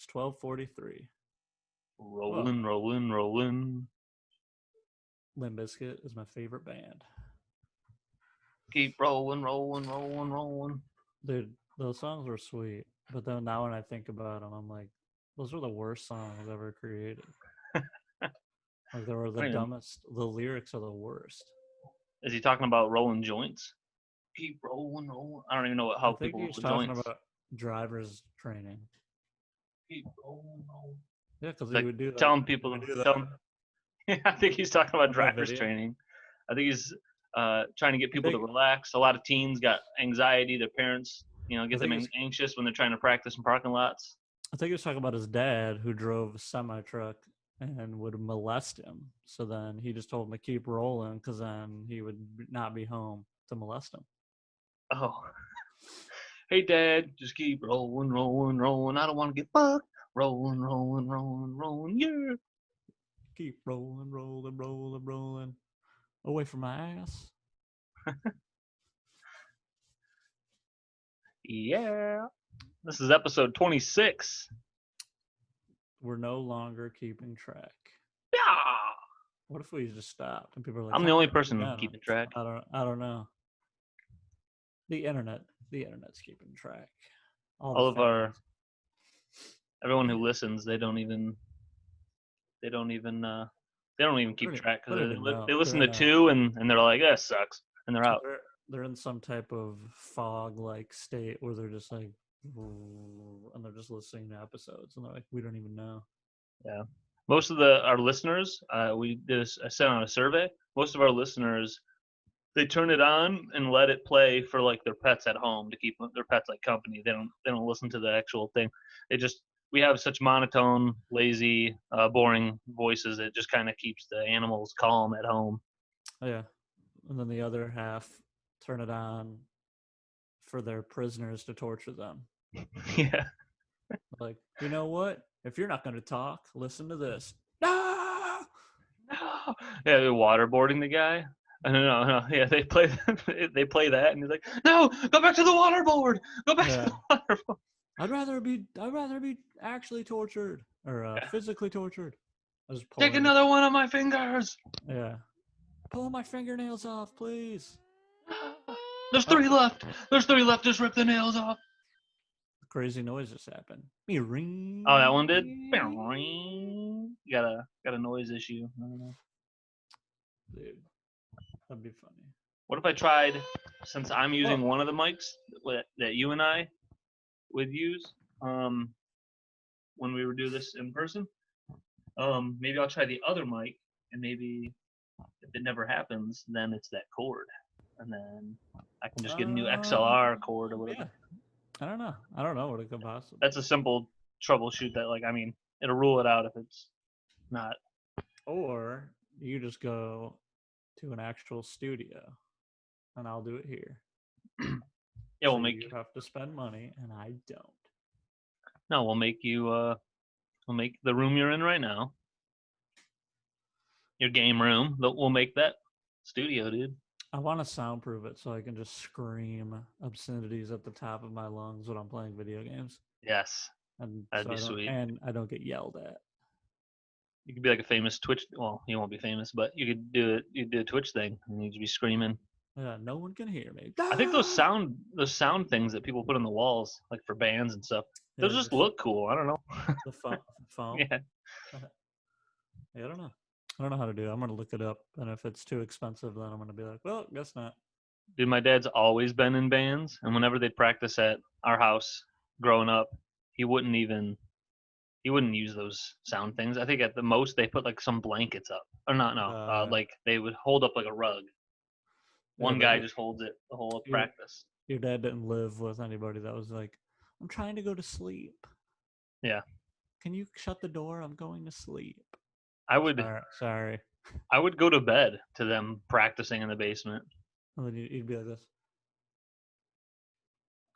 It's 12:43. Rolling, rolling, rolling. Limp Bizkit is my favorite band. Keep rolling, rolling, rolling, rolling. Dude, those songs were sweet, but then now when I think about them, I'm like, those were the worst songs ever created. Like they were the dumbest. The lyrics are the worst. Is he talking about rolling joints? Keep rolling, rolling. I don't even know how people roll joints. I think he's talking about driver's training. Keep rolling, rolling. Yeah, because he would do that. Telling people. I think he's talking about driver's training. I think he's trying to get people to relax. A lot of teens got anxiety. Their parents, get them anxious when they're trying to practice in parking lots. I think he was talking about his dad who drove a semi-truck and would molest him. So then he just told him to keep rolling because then he would not be home to molest him. Oh. Hey, Dad, just keep rolling, rolling, rolling. I don't want to get fucked. Rolling, rolling, rolling, rolling, yeah. Keep rolling, rolling, rolling, rolling. Away from my ass. Yeah. This is episode 26. We're no longer keeping track. Yeah. What if we just stopped and people are like, I'm the only person keeping track. I don't know. The internet's keeping track. All of everyone who listens, they don't even keep track because they listen to 2 and they're like, that sucks, and they're out. They're in some type of fog-like state where they're just like, and they're just listening to episodes and they're like, we don't even know. Yeah, most of our listeners, I sent out a survey. Most of our listeners, they turn it on and let it play for like their pets at home to keep their pets like company. They don't listen to the actual thing. We have such monotone, lazy, boring voices. It just kind of keeps the animals calm at home. Oh, yeah, and then the other half turn it on for their prisoners to torture them. Yeah. Like, you know what? If you're not going to talk, listen to this. No! No! Yeah, they're waterboarding the guy. No. Yeah, they play that, and he's like, no, go back to the waterboard. Go back to the waterboard. I'd rather be actually tortured or physically tortured. Take another one of my fingers. Yeah. Pull my fingernails off, please. There's 3 left. There's 3 left. Just rip the nails off. Crazy noise just happened. Me ring. Oh, that one did? You got a noise issue. I don't know. Dude, that'd be funny. What if I tried, since I'm using one of the mics that you and I would use when we would do this in person, maybe I'll try the other mic, and maybe if it never happens, then it's that cord, and then I can just get a new XLR cord or whatever. Yeah. I don't know what it could possibly. That's a simple troubleshoot that, it'll rule it out if it's not. Or you just go to an actual studio, and I'll do it here. Yeah, so you have to spend money, and I don't. No, we'll make you. We'll make the room you're in right now, your game room. We'll make that studio, dude. I want to soundproof it so I can just scream obscenities at the top of my lungs when I'm playing video games. Yes, and that'd be sweet. And I don't get yelled at. You could be like a famous Twitch. Well, you won't be famous, but you could do it. You do a Twitch thing, and you'd be screaming. Yeah, no one can hear me. I think those sound things that people put on the walls, like for bands and stuff, those just look cool. I don't know. The foam. Yeah. I don't know. I don't know how to do it. I'm going to look it up. And if it's too expensive, then I'm going to be like, well, guess not. Dude, my dad's always been in bands. And whenever they'd practice at our house growing up, he wouldn't use those sound things. I think at the most they put like some blankets up. Or like they would hold up like a rug. One guy just holds it the whole practice. Your dad didn't live with anybody that was like, I'm trying to go to sleep. Yeah. Can you shut the door? I'm going to sleep. I would. Sorry. I would go to bed to them practicing in the basement. And then you'd be like this.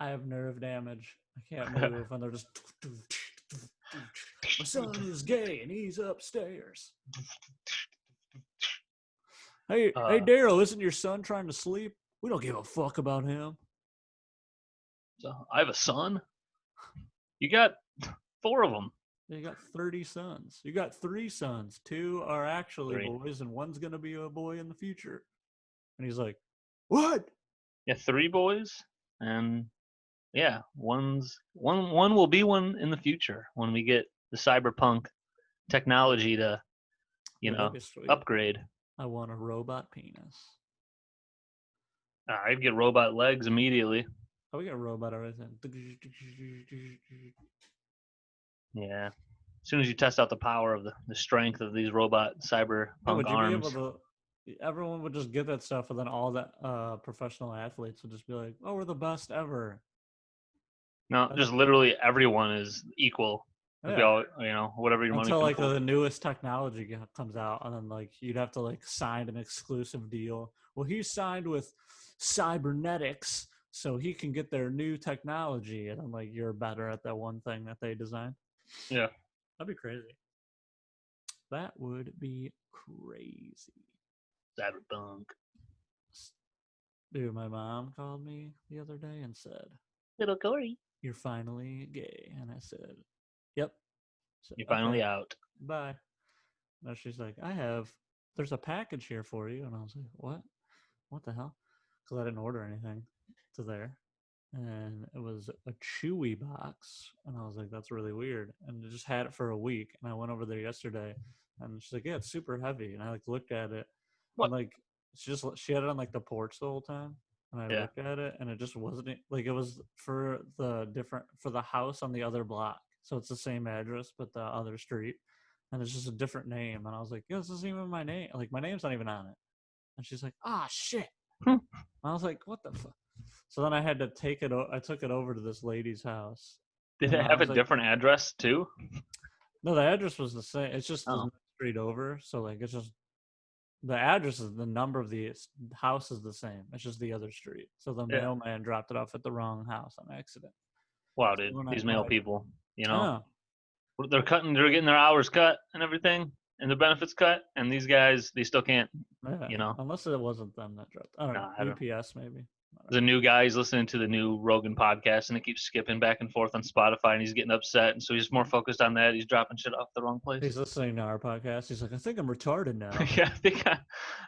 I have nerve damage. I can't move. And they're just. My son is gay and he's upstairs. Hey, Daryl, isn't your son trying to sleep? We don't give a fuck about him. So I have a son. You got 4 of them. You got 30 sons. You got 3 sons. 2 are actually 3. boys, and one's gonna be a boy in the future. And he's like, "What?" Yeah, 3 boys, and yeah, one will be one in the future when we get the cyberpunk technology to, Dude, that'd be sweet. upgrade. I want a robot penis. I'd get robot legs immediately. Oh, we got robot everything. Yeah. As soon as you test out the power of the strength of these robot cyberpunk Would you be able arms. to? Everyone would just get that stuff, and then all the professional athletes would just be like, "Oh, we're the best ever." No, just literally everyone is equal. It'd be Yeah. all, whatever your money Until can like afford. the newest technology comes out, and then like you'd have to like sign an exclusive deal. Well, he signed with cybernetics, so he can get their new technology, and then like you're better at that one thing that they designed. Yeah. That'd be crazy. That would be crazy. Cyberpunk. Dude, my mom called me the other day and said, Little Corey. "You're finally gay," and I said, "Yep." So, You're finally okay, out. bye. Now she's like, there's a package here for you. And I was like, what? What the hell? Because I didn't order anything to there. And it was a Chewy box. And I was like, that's really weird. And I just had it for a week. And I went over there yesterday and she's like, yeah, it's super heavy. And I like looked at it What? and like, she had it on like the porch the whole time. And I Yeah. looked at it and it just wasn't like, it was for the house on the other block. So it's the same address, but the other street. And it's just a different name. And I was like, yeah, this isn't even my name. Like, my name's not even on it. And she's like, ah, shit. Hmm. I was like, what the fuck? So then I had to I took it over to this lady's house. Did And it I have a was like, different address too? no, the address was the same. It's just the Oh. next street over. So, like, it's just the address is the number of the house is the same. It's just the other street. So the Yeah. mailman dropped it off at the wrong house on accident. Wow, So dude. These mail people, I know. they're getting their hours cut and everything, and their benefits cut, and these guys, they still can't, Yeah. Unless it wasn't them that dropped. I don't know. I don't. UPS maybe. The new guy, he's listening to the new Rogan podcast, and it keeps skipping back and forth on Spotify, and he's getting upset, and so he's more focused on that. He's dropping shit off the wrong place. He's listening to our podcast. He's like, I think I'm retarded now. Yeah,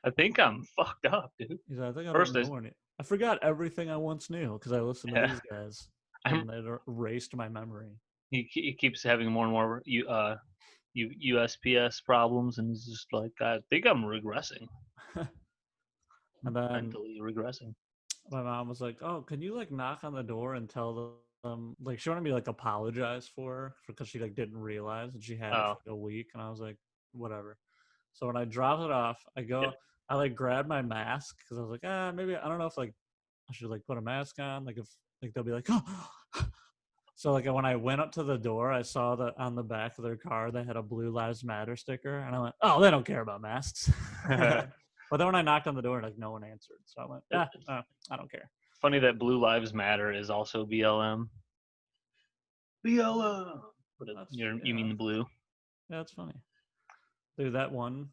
I think I'm fucked up, dude. He's like, I think I First don't know any. I forgot everything I once knew because I listened to these guys, and it erased my memory. He keeps having more and more USPS problems, and he's just like, I think I'm regressing. And then mentally regressing. My mom was like, "Oh, can you like knock on the door and tell them like she wanted me to like apologize for her because she like didn't realize that she had it for like, a week." And I was like, "Whatever." So when I dropped it off, I like grabbed my mask because I was like, maybe I don't know if like I should like put a mask on, like if like they'll be like, oh. So like when I went up to the door, I saw that on the back of their car they had a Blue Lives Matter sticker, and I went, "Oh, they don't care about masks." But then when I knocked on the door, like no one answered, so I went, I don't care. Funny that Blue Lives Matter is also BLM. BLM. But you mean the blue? Yeah, that's funny. Dude, that one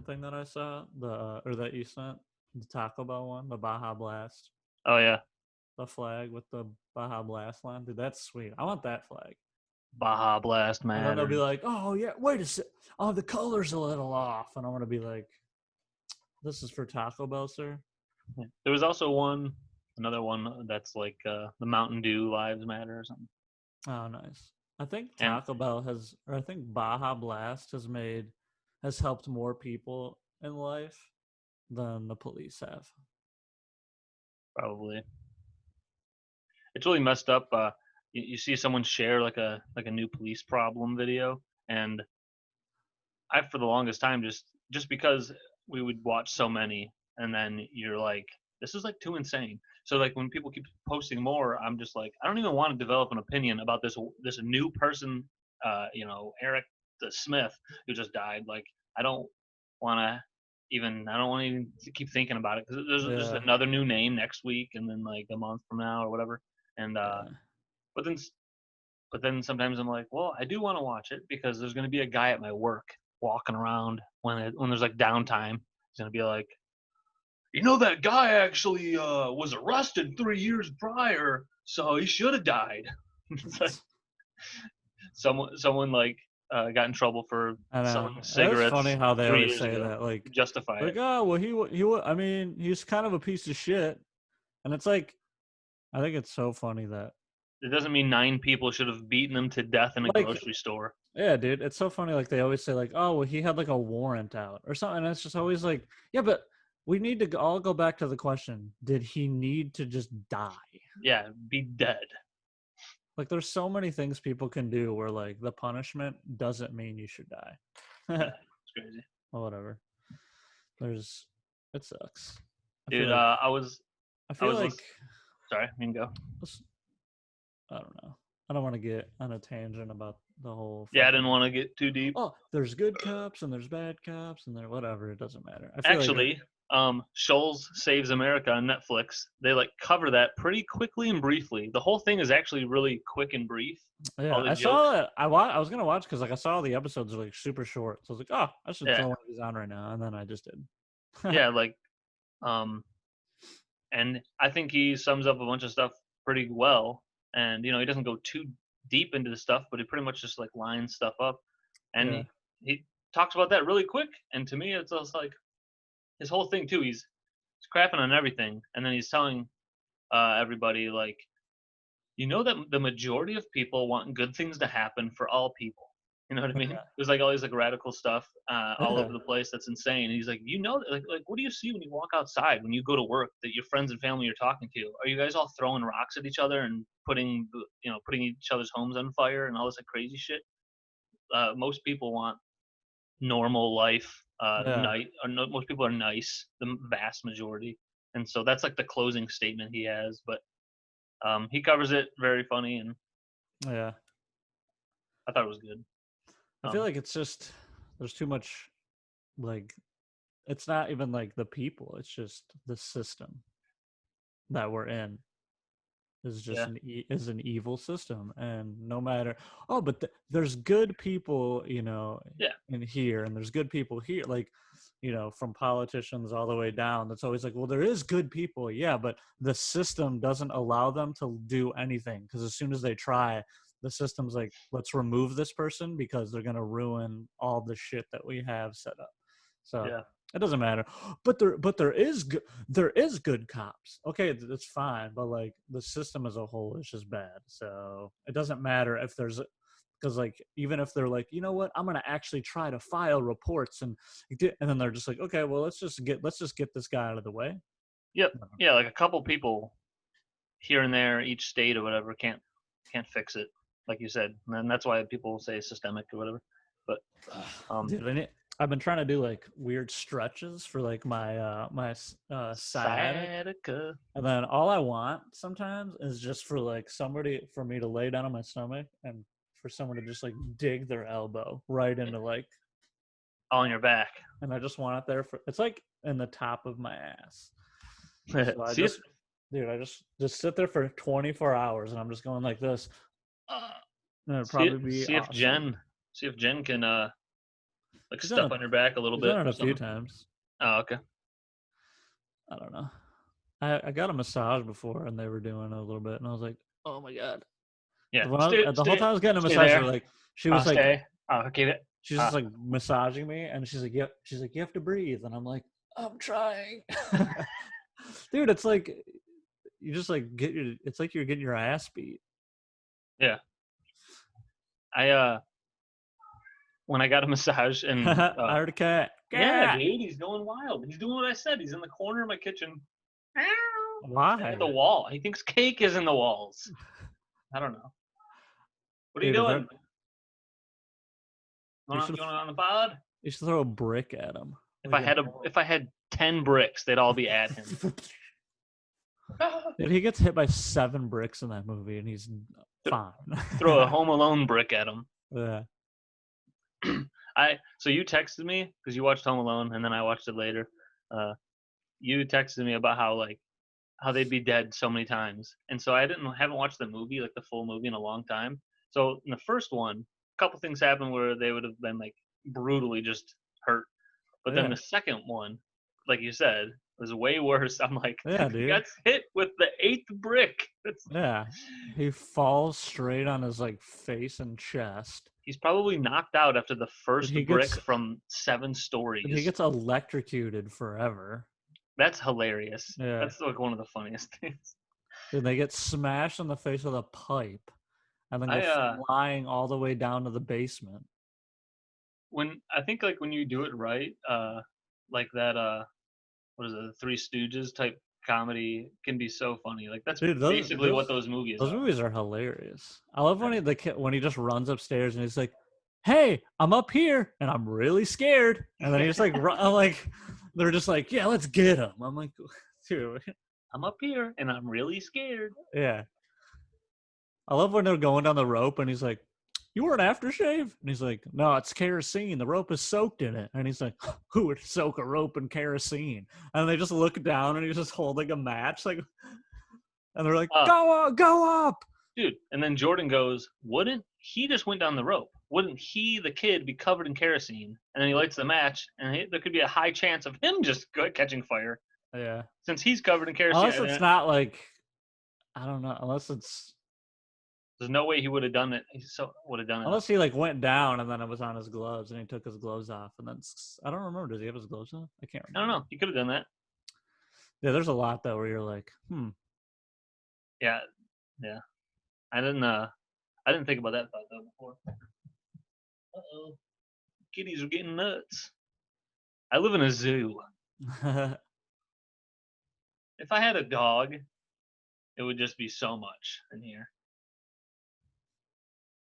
thing that I saw, or that you sent, the Taco Bell one, the Baja Blast. Oh yeah. The flag with the Baja Blast line, dude, that's sweet. I want that flag. Baja Blast, man. And then they'll be like, "Oh yeah, wait a sec. Oh, the color's a little off," and I want to be like, "This is for Taco Bell, sir." There was also another one that's like the Mountain Dew Lives Matter or something. Oh, nice. I think Taco Bell I think Baja Blast has helped more people in life than the police have. Probably. It's really messed up. You see someone share like a new police problem video, and I for the longest time just because we would watch so many, and then you're like, this is like too insane. So like when people keep posting more, I'm just like, I don't even want to develop an opinion about this new person, Eric the Smith who just died. Like I don't want to even keep thinking about it because there's just another new name next week, and then like a month from now or whatever. And but then sometimes I'm like, well, I do want to watch it because there's going to be a guy at my work walking around when there's like downtime. He's going to be like, that guy actually was arrested 3 years prior, so he should have died. It's like, someone like got in trouble for I know. selling It's funny cigarettes how they 3 always years say ago. that, Justify like, it. oh, well, I mean, he's kind of a piece of shit, and it's like, I think it's so funny that, It doesn't mean 9 people should have beaten him to death in a like, grocery store. yeah, dude, it's so funny. Like they always say, like, oh, well, he had like a warrant out or something. And it's just always like, yeah, but we need to all go back to the question: did he need to just die? Yeah, be dead. Like, there's so many things people can do where like the punishment doesn't mean you should die. Yeah, it's crazy. Well, whatever. It sucks. I feel Dude, like I I feel was like sorry, you can go. I don't know. I don't want to get on a tangent about the whole Yeah, I fucking. didn't want to get too deep. Oh, there's good cops and there's bad cops and there whatever. It doesn't matter. I feel like Actually, Scholes Saves America on Netflix. They like cover that pretty quickly and briefly. The whole thing is actually really quick and brief. yeah, All the I jokes. saw it. I was gonna watch because like I saw the episodes are like super short, so I was like, oh, I should Yeah, throw one of these on right now, and then I just did. yeah, like, and I think he sums up a bunch of stuff pretty well. And he doesn't go too deep into the stuff, but he pretty much just like lines stuff up, and Yeah, he talks about that really quick. And to me, it's just like his whole thing too. He's crapping on everything, and then he's telling everybody like, that the majority of people want good things to happen for all people. You know what I mean? There's like all these like radical stuff all yeah, over the place that's insane. And he's like, like what do you see when you walk outside when you go to work that your friends and family you're talking to? Are you guys all throwing rocks at each other and putting each other's homes on fire and all this like crazy shit? Most people want normal life. yeah, Most people are nice, the vast majority. And so that's like the closing statement he has. But he covers it very funny, and yeah. I thought it was good. I feel like it's just there's too much like it's not even like the people; it's just the system that we're in is just Yeah, is an evil system, and no matter but there's good people, yeah, in here, and there's good people here, like from politicians all the way down. That's always like, well, there is good people, yeah, but the system doesn't allow them to do anything because as soon as they try, the system's like, let's remove this person because they're gonna ruin all the shit that we have set up. So yeah, it doesn't matter. There is good cops. Okay, that's fine, but like the system as a whole is just bad. So it doesn't matter if there's because like even if they're like, you know what, I'm gonna actually try to file reports and then they're just like, okay, well let's just get this guy out of the way. yep, yeah. Like a couple people here and there, each state or whatever can't fix it, like you said, and that's why people say systemic or whatever. But Dude, I've been trying to do like weird stretches for like my sciatic. sciatica. And then all I want sometimes is just for like for me to lay down on my stomach and for someone to just like dig their elbow right into like On your back. and I just want it there it's like in the top of my ass. So See if I just sit there for 24 hours and I'm just going like this. And it'd probably be see if awesome. Jen can like She's done step it on your back a little she's bit done it or a few something. times. Oh, okay. I don't know. I got a massage before and they were doing a little bit and I was like, oh my god. Yeah. The whole time I was getting a Stay massage, there. like she was like, Stay. Okay. she's just like massaging me, and she's like, "Yep." She's like, "You have to breathe," and I'm like, "I'm trying." Dude, it's like you just like it's like you're getting your ass beat. Yeah. I when I got a massage and I heard a cat. yeah, Cat. dude, he's going wild. He's doing what I said. He's in the corner of my kitchen. Why? At the wall. He thinks cake is in the walls. I don't know. What are you Dude, doing? You you want should to on the pod? you should throw a brick at him. If I had 10 bricks, they'd all be at him. Dude, he gets hit by 7 bricks in that movie, and he's fine. Throw a Home Alone brick at him. Yeah. So you texted me because you watched Home Alone and then I watched it later. You texted me about how they'd be dead so many times, and so I haven't watched the movie, like the full movie, in a long time. So in the first one, a couple things happened where they would have been like brutally just hurt, but then the second one, like you said, was way worse. I'm like, yeah, he dude. got hit with the eighth brick. Yeah, he falls straight on his like face and chest. He's probably knocked out after the first he brick gets from 7 stories. he gets electrocuted forever. That's hilarious. Yeah, That's like one of the funniest things. and they get smashed in the face with a pipe, and then go I flying all the way down to the basement. when I think like when you do it right, like that what is it, the Three Stooges type comedy can be so funny. Like that's Dude, basically what those movies those are. movies are hilarious. I love when when he just runs upstairs and he's like, "Hey, I'm up here and I'm really scared," and then he just like I'm like, they're just like, "Yeah, let's get him." I'm like, dude, I'm up here and I'm really scared. yeah. I love when they're going down the rope and he's like, "You wear an aftershave?" And he's like, "No, it's kerosene. The rope is soaked in it." And he's like, "Who would soak a rope in kerosene?" And they just look down and he's just holding a match, like, and they're like, "Go up, go up." Dude, and then Jordan goes, wouldn't he just went down the rope? Wouldn't he, the kid, be covered in kerosene? And then he lights the match, and there could be a high chance of him just catching fire. Yeah. Since he's covered in kerosene. Unless it's not like, I don't know. Unless it's. There's no way he would have done it. He would have done it. Unless he like went down and then it was on his gloves and he took his gloves off and then I don't remember. Does he have his gloves on? I can't remember. I don't know. He could have done that. Yeah, there's a lot though where you're like, Yeah, yeah. I didn't think about that thought though before. Uh-oh. Kitties are getting nuts. I live in a zoo. If I had a dog, it would just be so much in here.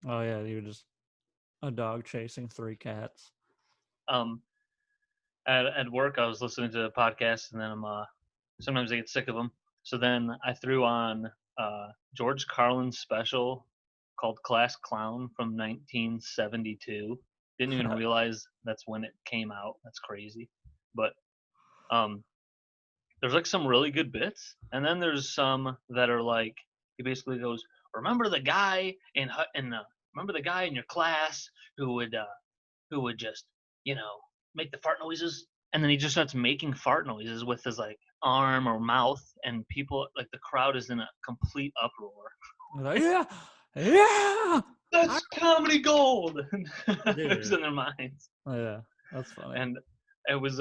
Oh yeah, you were just a dog chasing 3 cats. At work, I was listening to a podcast, and then sometimes I get sick of them. So then I threw on George Carlin's special called Class Clown from 1972. Didn't even realize that's when it came out. That's crazy. But there's like some really good bits, and then there's some that are like, he basically goes, remember the guy remember the guy in your class who would just, make the fart noises, and then he just starts making fart noises with his like arm or mouth, and people, like, the crowd is in a complete uproar. Like, yeah, that's comedy gold. It's in their minds. Oh yeah, that's funny. And it was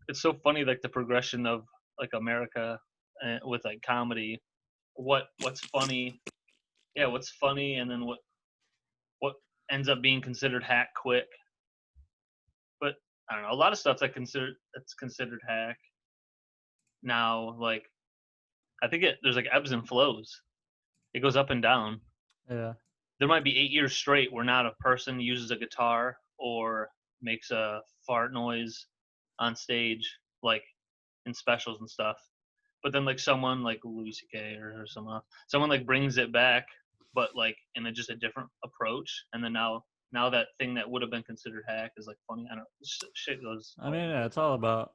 it's so funny, like the progression of like America with like comedy. What's funny? Yeah, what's funny, and then what ends up being considered hack quick. But I don't know, a lot of stuff that's considered hack now. Like, I think there's like ebbs and flows. It goes up and down. Yeah. There might be 8 years straight where not a person uses a guitar or makes a fart noise on stage, like in specials and stuff. But then like someone like Louis C.K. or someone like brings it back, but like in just a different approach. And then now that thing that would have been considered hack is like funny. I don't know. Shit goes. I mean, yeah, it's all about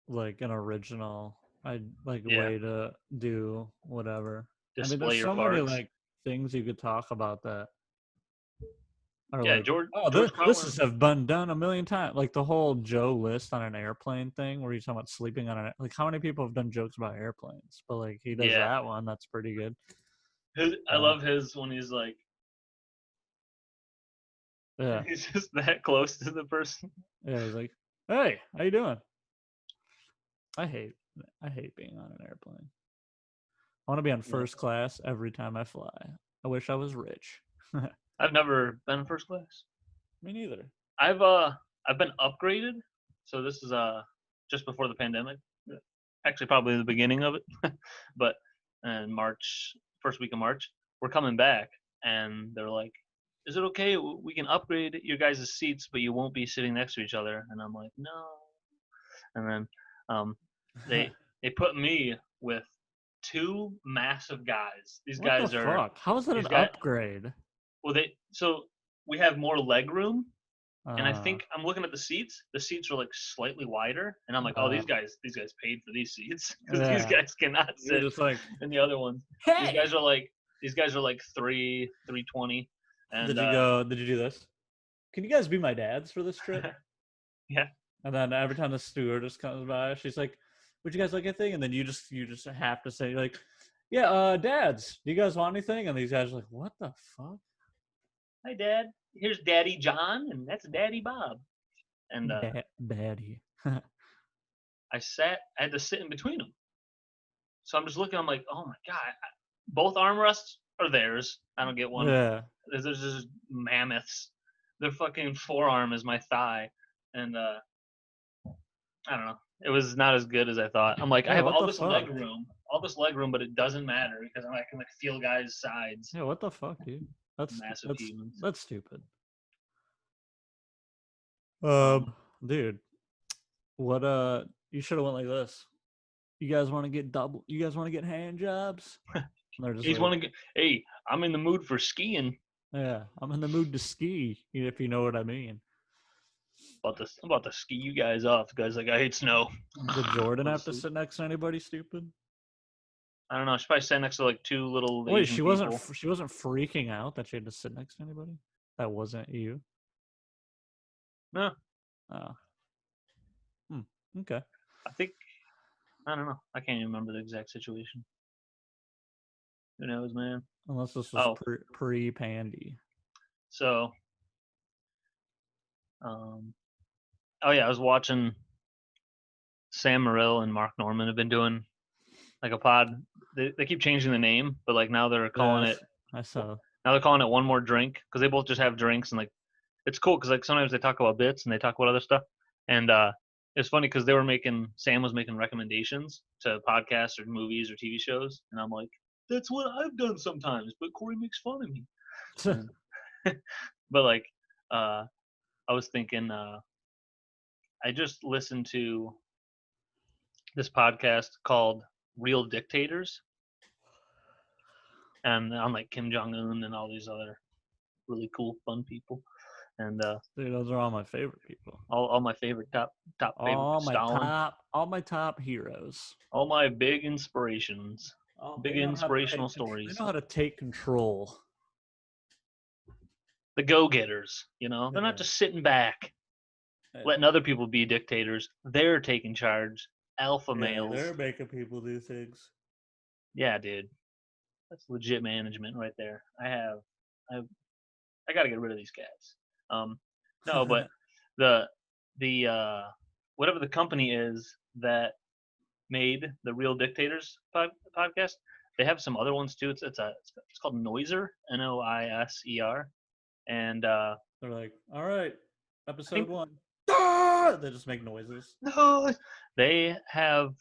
like an original way to do whatever. Display, I mean, there's your so farts. many like things you could talk about that are yeah, like, George this has been done a million times. Like the whole Joe List on an airplane thing where he's talking about sleeping on like how many people have done jokes about airplanes? But like he does that one, that's pretty good. I love his when he's like, yeah, he's just that close to the person. Yeah, he's like, hey, how you doing? I hate being on an airplane. I want to be on first class every time I fly. I wish I was rich. I've never been in first class. Me neither. I've been upgraded. So this is just before the pandemic. Actually, probably the beginning of it. But in March, first week of March, we're coming back, and they're like, "Is it okay? We can upgrade your guys' seats, but you won't be sitting next to each other." And I'm like, "No." And then they put me with 2 massive guys. These guys are. Fuck? How is that an upgrade? Well, so we have more leg room, and I think I'm looking at the seats. The seats are like slightly wider, and I'm like, oh, these guys paid for these seats because these guys cannot sit just like in the other ones. Hey! These guys are like 320. And did you do this? Can you guys be my dads for this trip? Yeah. And then every time the stewardess comes by, she's like, would you guys like a thing? And then you just have to say like, Yeah, dads, do you guys want anything? And these guys are like, what the fuck? Hi, Dad. Here's Daddy John, and that's Daddy Bob. And Daddy. I had to sit in between them. So I'm just looking, I'm like, oh my God. Both armrests are theirs. I don't get one. Yeah. There's just mammoths. Their fucking forearm is my thigh. And I don't know. It was not as good as I thought. I'm like, Yeah, I have what all the this fuck? leg room, but it doesn't matter because I can like feel guys' sides. Yeah, what the fuck, dude? Massive humans. That's stupid. Um, Dude, what you should have went like this. You guys want to get hand jobs? And they're just he's like, want to get. Hey, I'm in the mood for skiing. yeah, I'm in the mood to ski, if you know what I mean. I'm about to ski you guys off. The guy's like, I hate snow. Did Jordan have to sit next to anybody stupid? I don't know. She probably sat next to like two little Wait, Asian she people. wasn't freaking out that she had to sit next to anybody? That wasn't you? No. Oh. Okay. I don't know. I can't even remember the exact situation. Who knows, man? Unless this was pre-Pandy. So, oh yeah, I was watching Sam Morril and Mark Norman have been doing like a pod. They keep changing the name, but like now they're calling it. I saw. Now they're calling it One More Drink because they both just have drinks and like it's cool because like sometimes they talk about bits and they talk about other stuff and it's funny because Sam was making recommendations to podcasts or movies or TV shows and I'm like that's what I've done sometimes but Corey makes fun of me. But like I was thinking I just listened to this podcast called Real Dictators and on like Kim Jong-un and all these other really cool fun people and dude, those are all my favorite people. All my favorite top all favorite Stalin. All my top heroes. All my big inspirations. Big inspirational stories. They know how to take control. The go-getters, they're not just sitting back, letting other people be dictators. They're taking charge. Alpha males. They're making people do things. Yeah, dude. That's legit management right there. I got to get rid of these cats. No, but the whatever the company is that made the Real Dictators podcast, they have some other ones too. It's called Noiser, Noiser, and they're like, all right, episode 1. They just make noises. No, they have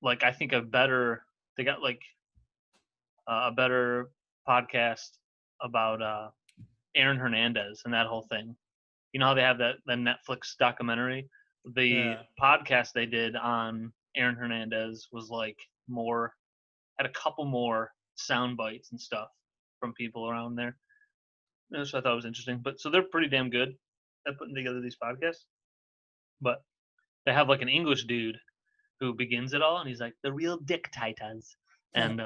like I think they got like a better podcast about Aaron Hernandez and that whole thing. You know how they have the Netflix documentary? The podcast they did on Aaron Hernandez was like had a couple more sound bites and stuff from people around there. So I thought it was interesting. But so they're pretty damn good at putting together these podcasts. But they have like an English dude who begins it all and he's like, the Real Dictators. And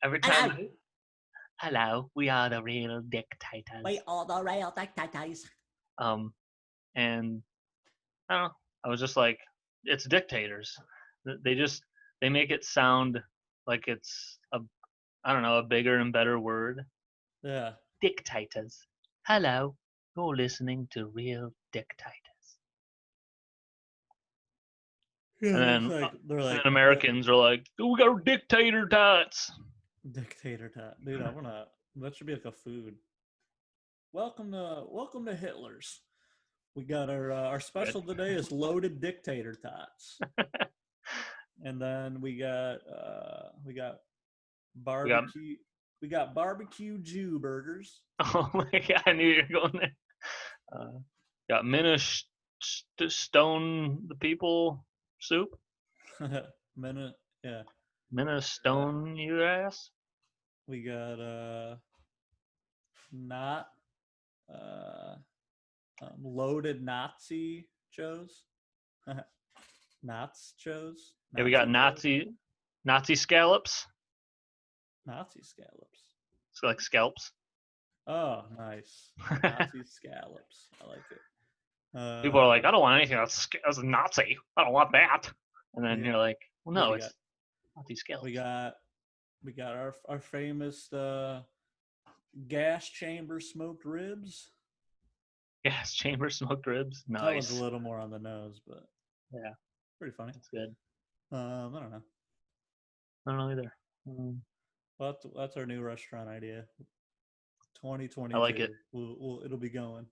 every time hello, we are the Real Dictators. We are the Real Dictators. And I don't know. I was just like, it's dictators. They make it sound like it's a bigger and better word. Yeah. Dictators. Hello, you're listening to Real Dictators. Yeah, and then and Americans are like, we got dictator tots. Dictator tot. Dude, that should be like a food. Welcome to Hitler's. We got our special today is loaded dictator tots. And then we got barbecue. We got barbecue Jew burgers. Oh my god, I knew you were going there. Got Stone the People soup. Stone your ass. We got loaded Nazi Joes. Joes. Yeah, we got Nazi scallops. Nazi scallops. It's like scalps. Oh, nice. Nazi scallops. I like it. People are like, I don't want anything that's a Nazi. I don't want that. And then you're like, well, no, Not these skills. We got our famous gas chamber smoked ribs. Gas chamber smoked ribs. Nice. That one's a little more on the nose, but yeah, pretty funny. that's good. I don't know. I don't know either. Well, that's our new restaurant idea. 2022. I like it. It'll be going.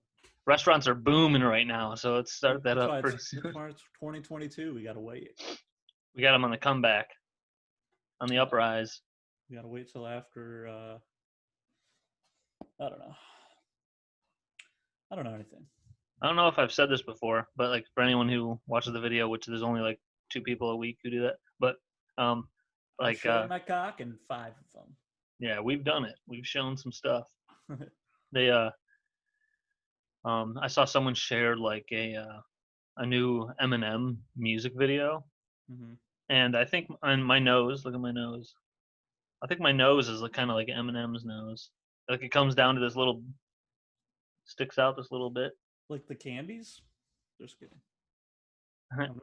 Restaurants are booming right now, so let's start that up pretty soon. That's why it's 2022. We gotta wait. We got them on the comeback, on the uprise. We gotta wait till after. I don't know. I don't know anything. I don't know if I've said this before, but like for anyone who watches the video, which there's only like 2 people a week who do that, but I showed my cock and 5 of them. Yeah, we've done it. We've shown some stuff. They I saw someone shared like a new Eminem music video, and I think on my nose, look at my nose. I think my nose is like kind of like Eminem's nose. Like it comes down to this little, sticks out this little bit. Like the candies? Just kidding.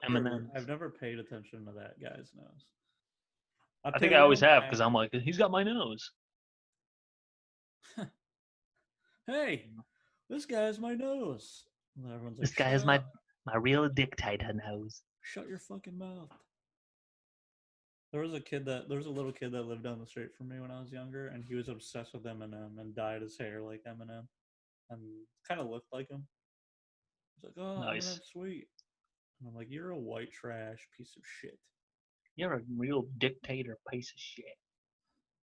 Eminem. I've never paid attention to that guy's nose. I think I always have because I'm like, he's got my nose. Hey, this guy's my nose. And everyone's like, this guy is my real dictator nose. Shut your fucking mouth. There was a little kid that lived down the street from me when I was younger, and he was obsessed with Eminem and dyed his hair like Eminem, and kind of looked like him. He's like, "Oh, nice. Eminem's sweet," and I'm like, "You're a white trash piece of shit. You're a real dictator piece of shit."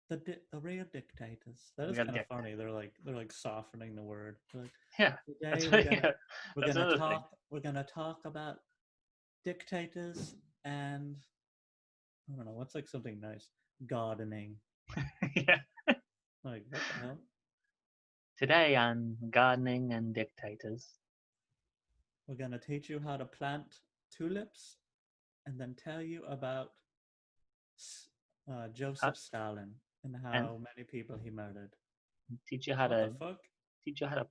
The real dictators. That is kind of funny. They're like softening the word. They're like, yeah. We're gonna talk about dictators and I don't know what's like something nice. Gardening. Yeah. Like what the hell? Today on gardening and dictators, we're gonna teach you how to plant tulips, and then tell you about Joseph Stalin. And how many people he murdered. Teach you how to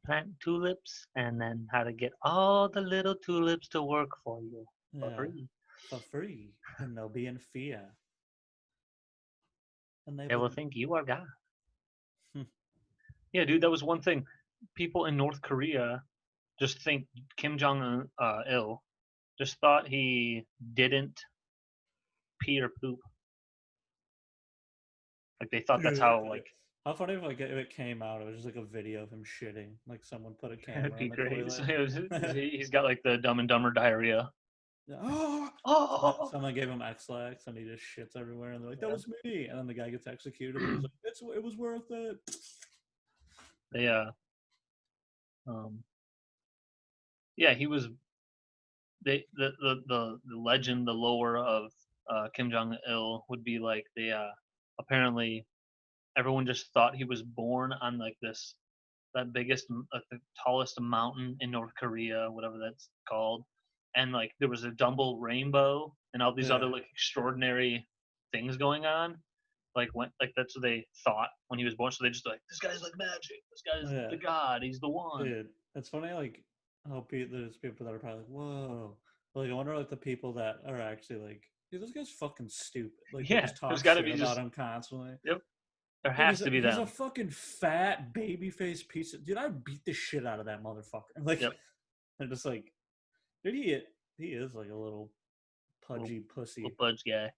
plant tulips, and then how to get all the little tulips to work for you for free. For free, and they'll be in fear. And they will think you are God. Yeah, dude, that was one thing. People in North Korea just think Kim Jong-il just thought he didn't pee or poop. Like they thought that's how like. How funny if like if it came out, it was just like a video of him shitting. Like someone put a camera in the toilet. He's got like the Dumb and Dumber diarrhea. Someone gave him X-Lax and he just shits everywhere, and they're like, "That was me," and then the guy gets executed. And he's like, "It was worth it." Yeah, he was. The legend, the lore of Kim Jong-il would be like apparently everyone just thought he was born on like that biggest the tallest mountain in North Korea, whatever that's called, and like there was a double rainbow and all these other like extraordinary things going on, like that's what they thought when he was born. So they just like, this guy's like magic, this guy's the god, he's the one. Dude, it's funny like how there's people that are probably like, whoa, but, like I wonder like the people that are actually like, dude, this guy's fucking stupid. Like, yeah, just talk there's got to be about him constantly. Yep, there has to be that. He's a fucking fat baby face piece of dude. I beat the shit out of that motherfucker. Like, I'm just like, dude, he is like a little pudgy pussy, little pudge guy.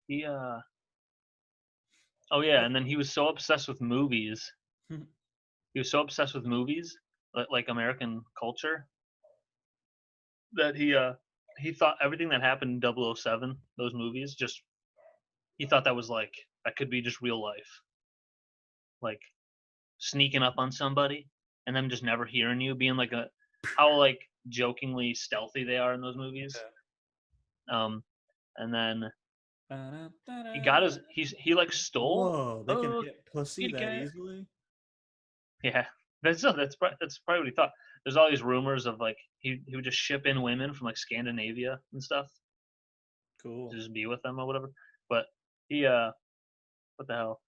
He oh yeah, and then he was so obsessed with movies. He was so obsessed with movies, like American culture, that he thought everything that happened in 007, those movies, just he thought that was like that could be just real life, like sneaking up on somebody and them just never hearing you, being like how like jokingly stealthy they are in those movies. And then he got he like stole. Whoa, they can get pussy that easily. Yeah, that's probably what he thought. There's all these rumors of like he would just ship in women from like Scandinavia and stuff. Cool. To just be with them or whatever. But he what the hell?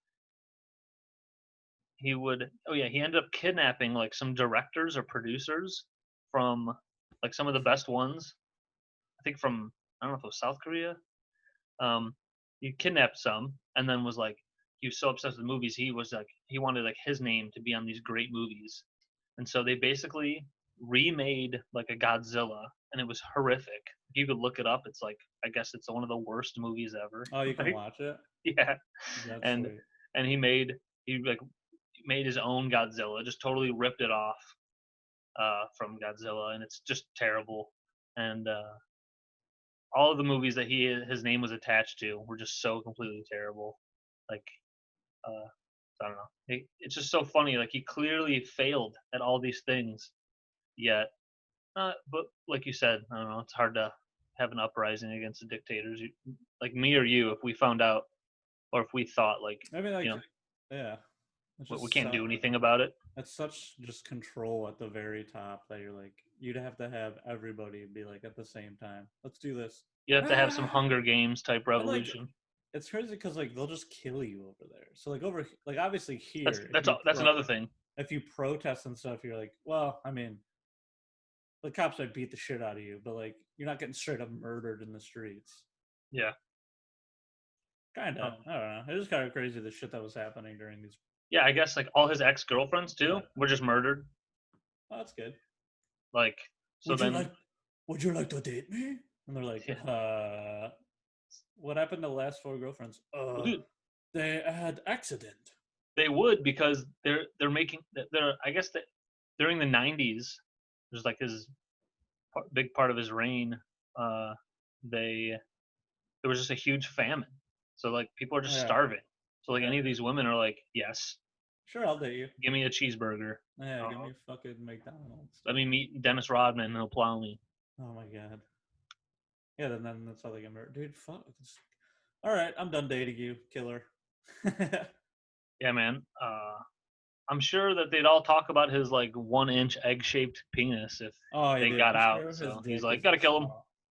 He ended up kidnapping like some directors or producers from like some of the best ones. I think from, I don't know if it was South Korea. he kidnapped some, and then was like, he was so obsessed with movies, he was like, he wanted like his name to be on these great movies, and so they basically remade like a Godzilla, and it was horrific. You could look it up. It's like, I guess it's one of the worst movies ever. Oh, you can Like, watch it. yeah, That's and sweet. and he like made his own Godzilla, just totally ripped it off from Godzilla, and it's just terrible. And all of the movies that his name was attached to were just so completely terrible. Like, I don't know. It's just so funny. Like, he clearly failed at all these things, yet, but like you said, I don't know. It's hard to have an uprising against the dictators. Like me or you, if we found out, or if we thought, like, I mean, like, you know, yeah, it's we just can't do anything about it. It's such just control at the very top that you're like, you'd have to have everybody be like at the same time. Let's do this. You have to have some Hunger Games type And, like, revolution. it's crazy because like they'll just kill you over there. So like like obviously here, That's another thing. If you protest and stuff, you're like, well, I mean, the cops might beat the shit out of you, but like you're not getting straight up murdered in the streets. Yeah. Kind of. I don't know. It was kind of crazy the shit that was happening during these. Yeah, I guess like all his ex-girlfriends too were just murdered. Oh, that's good. Like, so would you like to date me? And they're like, what happened to the last 4 girlfriends? Dude, they had accident. They would, because they're making, I guess that during the 90s, there's like his big part of his reign, there was just a huge famine. So like people are just starving. So like any of these women are like, yes. Sure, I'll date you. Give me a cheeseburger. Yeah, give me a fucking McDonald's. Let me meet Dennis Rodman and he'll plow me. Oh my god. Yeah, then that's how they get murdered. Dude, fuck. All right, I'm done dating you, killer. Yeah, man. I'm sure that they'd all talk about his like 1-inch egg-shaped penis if they got out. So he's like, gotta kill him.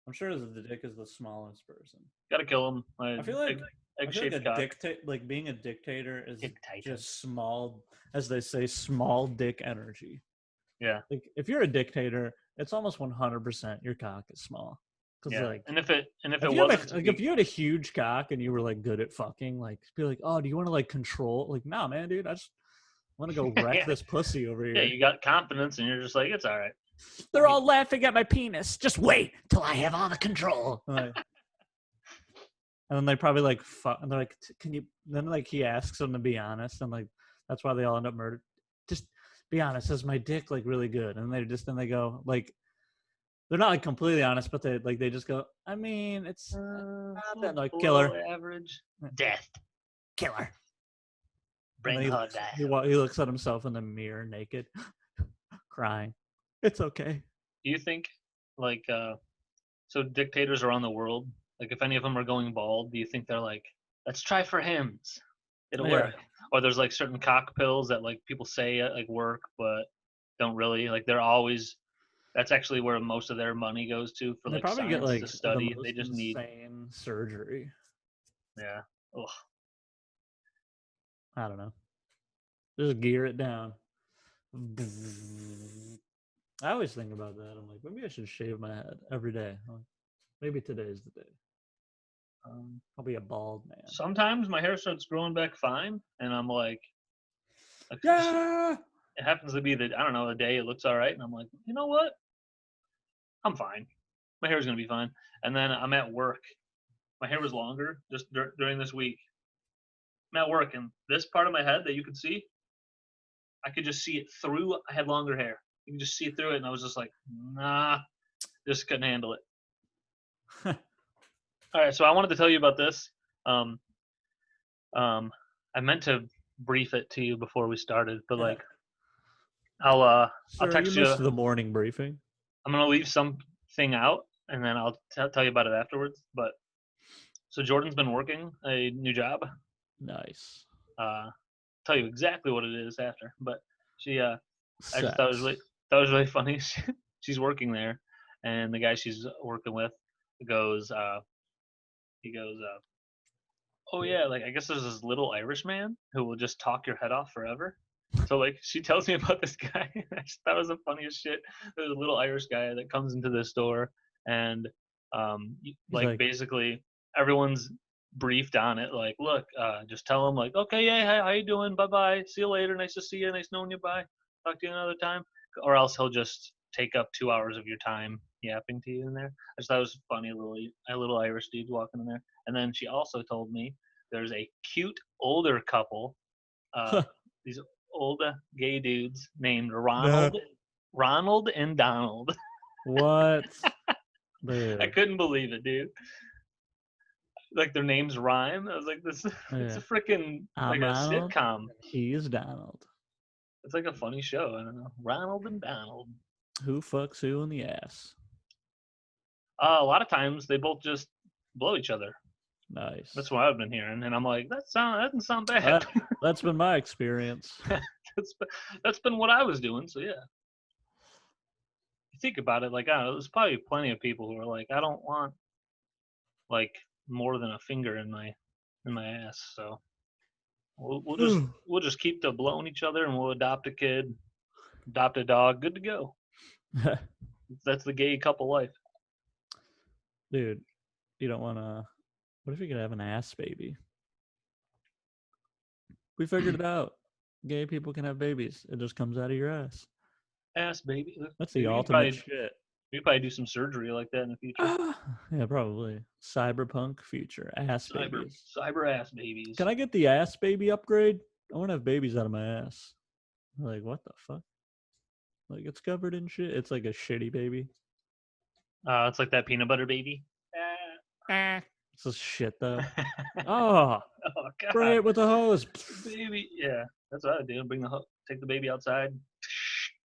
I'm sure his dick is the smallest person. Gotta kill him. I feel like egg-shaped cock. Like being a dictator is just small, as they say, small dick energy. Yeah. Like if you're a dictator, it's almost 100% your cock is small. Yeah. Like, and if it wasn't if you had a huge cock and you were like good at fucking, like be like, oh, do you want to like control? Like, nah, man, dude, I just want to go wreck this pussy over here. Yeah, you got confidence, and you're just like, it's all right. They're all laughing at my penis. Just wait till I have all the control. And then they probably like fuck. And they're like, can you? Then like he asks them to be honest, and like that's why they all end up murdered. Just be honest. Is my dick like really good? And then they go like. They're not like completely honest, but they just go, I mean, it's not like killer. Average. Death. Killer. Brain hard die. He looks at himself in the mirror naked, crying. It's okay. Do you think, like, so dictators around the world, like if any of them are going bald, do you think they're like, let's try for Hims. It'll work. Or there's like certain cock pills that like people say like work, but don't really. Like they're always... That's actually where most of their money goes to for like probably science get, like, to study. The they just need insane surgery. Yeah. Ugh. I don't know. Just gear it down. I always think about that. I'm like, maybe I should shave my head every day. Like, maybe today's the day. I'll be a bald man. Sometimes my hair starts growing back fine, and I'm like yeah. It happens to be the day it looks all right, and I'm like, you know what? I'm fine. My hair's gonna be fine. And then I'm at work. My hair was longer just during this week. I'm at work, and this part of my head that you could see, I could just see it through. I had longer hair. You could just see through it, and I was just like, nah, just couldn't handle it. All right, so I wanted to tell you about this. I meant to brief it to you before we started, but like, I'll text you. Missed the morning briefing. I'm gonna leave something out, and then I'll tell you about it afterwards. But so Jordan's been working a new job. Nice. Tell you exactly what it is after. But she, I just thought it was really funny. She's working there, and the guy she's working with goes, oh yeah, like I guess there's this little Irish man who will just talk your head off forever. So like she tells me about this guy. I just thought it was the funniest shit. There's a little Irish guy that comes into the store, and like basically everyone's briefed on it. Like, look, just tell them like, okay, yeah, hey, how you doing? Bye bye. See you later. Nice to see you. Nice knowing you. Bye. Talk to you another time. Or else he'll just take up 2 hours of your time yapping to you in there. I just thought it was funny, a little Irish dude walking in there. And then she also told me there's a cute older couple, these old gay dudes named Ronald and Donald. What? I Dude. couldn't believe it, dude. Like their names rhyme. I was like, it's a freaking like I'm a Ronald. sitcom. He's Donald. It's like a funny show. I don't know. Ronald and Donald. Who fucks who in the ass? A lot of times they both just blow each other. Nice. That's what I've been hearing, and I'm like, that doesn't sound bad. That's been my experience. That's been what I was doing. So yeah, you think about it, like, I don't know, there's probably plenty of people who are like, I don't want like more than a finger in my ass. So we'll just keep the blowing each other, and we'll adopt a kid, adopt a dog, good to go. That's the gay couple life. Dude, you don't want to. What if you could have an ass baby? We figured it out. Gay people can have babies. It just comes out of your ass. Ass baby. That's the ultimate shit. We could probably do some surgery like that in the future. Yeah, probably. Cyberpunk future. Ass babies. Cyber ass babies. Can I get the ass baby upgrade? I want to have babies out of my ass. Like, what the fuck? Like, it's covered in shit. It's like a shitty baby. It's like that peanut butter baby. It's a shit, though. Oh, God. spray it with a hose. Baby. Yeah, that's what I do. Take the baby outside.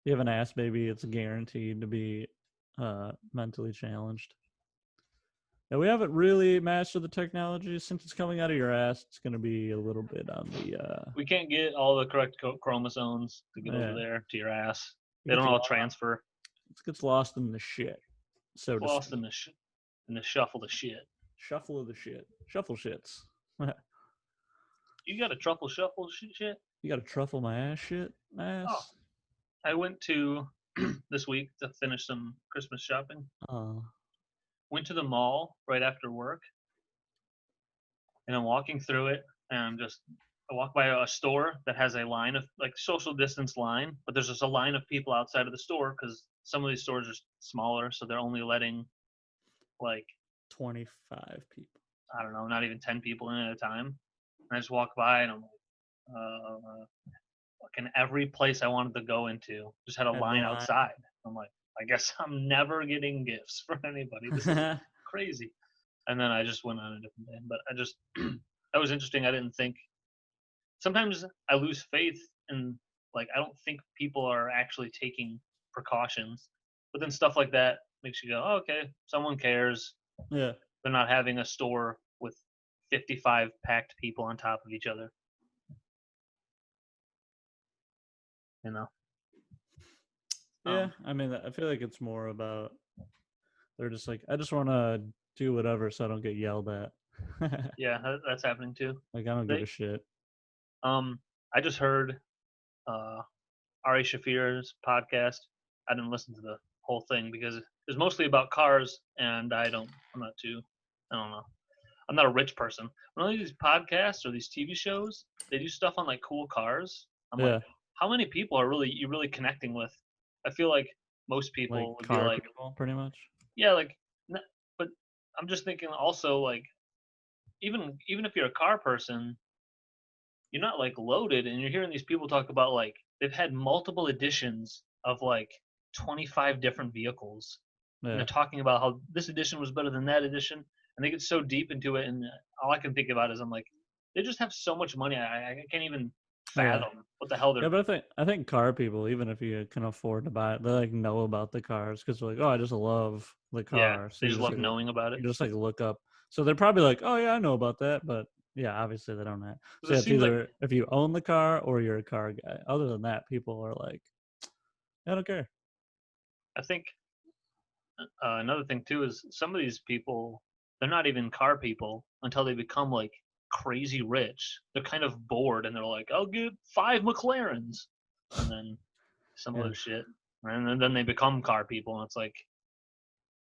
You have an ass baby, it's guaranteed to be mentally challenged. And we haven't really mastered the technology. Since it's coming out of your ass, it's going to be a little bit on the... We can't get all the correct chromosomes to get over there to your ass. They don't all transfer. It gets lost in the shit. So lost in the shuffle of shit. Shuffle of the shit. Shuffle shits. You got a truffle shuffle shit? You got a truffle my ass shit? Ass? Oh. I went to this week to finish some Christmas shopping. Went to the mall right after work, and I'm walking through it, and I walk by a store that has a line of like social distance line, but there's just a line of people outside of the store because some of these stores are smaller, so they're only letting like 25 people. I don't know, not even 10 people in at a time. And I just walk by, and I'm like, fucking every place I wanted to go into just had a line outside. I'm like, I guess I'm never getting gifts from anybody. This is crazy. And then I just went on a different day. But that was interesting. I didn't think. Sometimes I lose faith in, like, I don't think people are actually taking precautions. But then stuff like that makes you go, oh, okay, someone cares. Yeah. They're not having a store with 55 packed people on top of each other. You know? Yeah, I mean, I feel like it's more about they're just like, I just want to do whatever so I don't get yelled at. Yeah, that's happening too. Like, I don't give a shit. I just heard Ari Shafir's podcast. I didn't listen to the whole thing because it was mostly about cars, and I don't know. I'm not a rich person. When all these podcasts or these TV shows, they do stuff on like cool cars. I'm like, how many people are you really connecting with? I feel like most people like would car be like, people, pretty much. Yeah, like, but I'm just thinking also like, even if you're a car person, you're not like loaded, and you're hearing these people talk about like they've had multiple editions of like 25 different vehicles. Yeah. And they're talking about how this edition was better than that edition, and they get so deep into it, and all I can think about is I'm like, they just have so much money. I can't even fathom what the hell they're. Yeah, but I think car people, even if you can afford to buy it, they like know about the cars because they're like, oh, I just love the car. Yeah, so they just love knowing about it. You just like look up. So they're probably like, oh yeah, I know about that, but yeah, obviously they don't have. So it's either if you own the car or you're a car guy. Other than that, people are like, I don't care. I think another thing too is some of these people, they're not even car people until they become like crazy rich. They're kind of bored, and they're like, I'll get 5 McLarens, and then some other shit, and then they become car people, and it's like,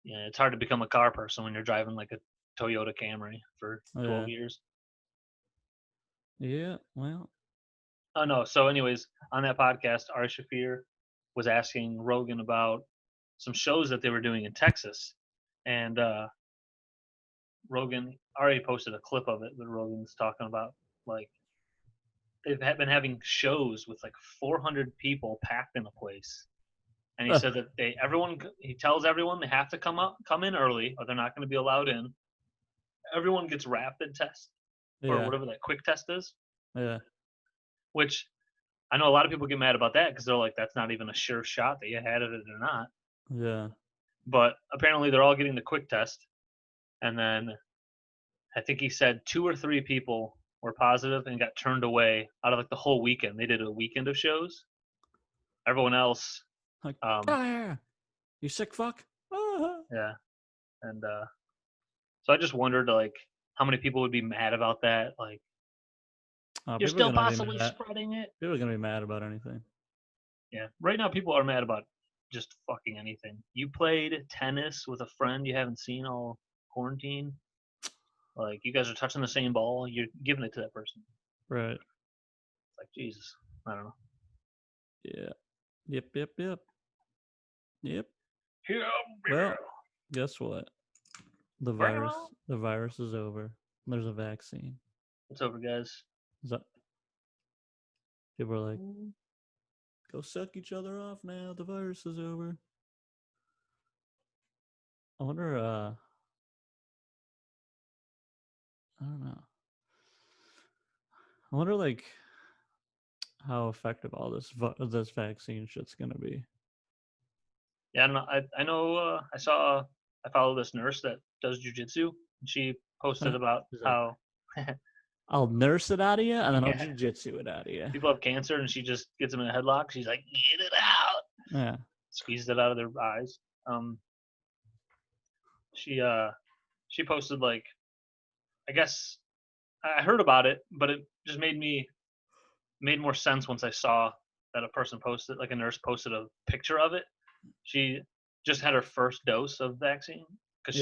yeah, it's hard to become a car person when you're driving like a Toyota Camry for 12 years. Yeah, well. Oh, no. So anyways, on that podcast, Ari Shaffir was asking Rogan about some shows that they were doing in Texas. And Rogan already posted a clip of it, but Rogan's talking about, like, they've been having shows with like 400 people packed in a place. And he said that he tells everyone they have to come in early or they're not going to be allowed in. Everyone gets rapid test or whatever that quick test is. Yeah. Which I know a lot of people get mad about that because they're like, that's not even a sure shot that you had it or not. Yeah. But apparently they're all getting the quick test. And then I think he said 2 or 3 people were positive and got turned away out of like the whole weekend. They did a weekend of shows. Everyone else, Like, you sick fuck. yeah, and so I just wondered like how many people would be mad about that. Like, you're still possibly spreading it. People are gonna be mad about anything. Yeah, right now people are mad about just fucking anything. You played tennis with a friend you haven't seen all quarantine. Like, you guys are touching the same ball. You're giving it to that person. Right. It's like, Jesus. I don't know. Yeah. Yep. Yeah. Well, guess what? The virus is over. There's a vaccine. It's over, guys. People are like, go suck each other off now. The virus is over. I wonder, I don't know. I wonder, like, how effective all this vaccine shit's gonna be. Yeah, I don't know. I know. I follow this nurse that does jujitsu. And she posted about how I'll nurse it out of you, and then I'll jujitsu it out of you. People have cancer, and she just gets them in a headlock. She's like, "Get it out!" Yeah, squeezed it out of their eyes. She posted, like, I guess I heard about it, but it just made more sense once I saw that a person posted, like a nurse posted a picture of it. She just had her first dose of vaccine because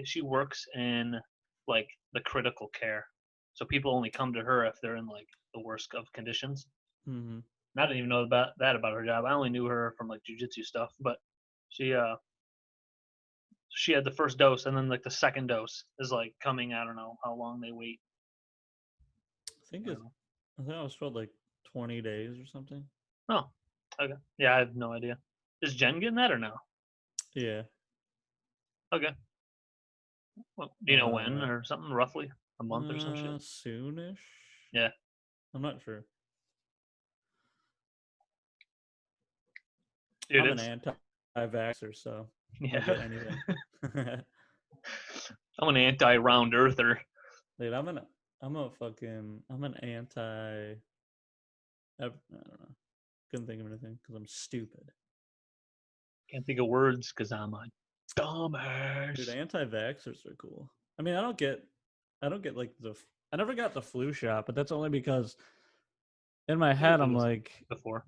she works in like the critical care, so people only come to her if they're in like the worst of conditions. Mm-hmm. I didn't even know about her job. I only knew her from like jujitsu stuff, but she had the first dose, and then like the second dose is like coming. I don't know how long they wait. I think I was told like 20 days or something. Oh, okay. Yeah, I have no idea. Is Jen getting that or no? Yeah. Okay. Well, do you know when or something, roughly? A month or some shit? Soonish? Yeah. I'm not sure. Dude, I'm an anti-vaxxer, so I don't get anything. I'm an anti-round earther. Dude, I'm an anti. I don't know. Couldn't think of anything because I'm stupid. Can't think of words because I'm a dumbass. Dude, anti-vaxxers are cool. I mean, I don't get like I never got the flu shot, but that's only because in my head I'm like, before.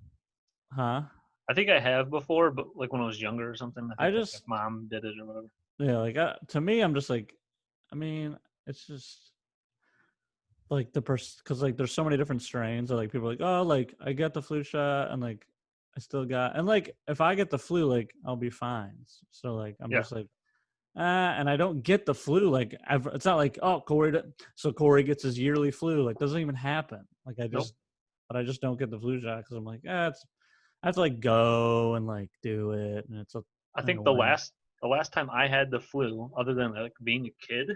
Huh? I think I have before, but like when I was younger or something. I think just my mom did it or whatever. Yeah, like to me, I'm just like, I mean, it's just like because like there's so many different strains. Like people are like, oh, like I got the flu shot and like I still got, and like if I get the flu, like I'll be fine. So like I'm just like, and I don't get the flu. Like it's not like, oh, Corey gets his yearly flu. Like doesn't even happen. Like but I just don't get the flu shot because I'm like, I have to like go and like do it, and it's I think the last time I had the flu, other than like being a kid,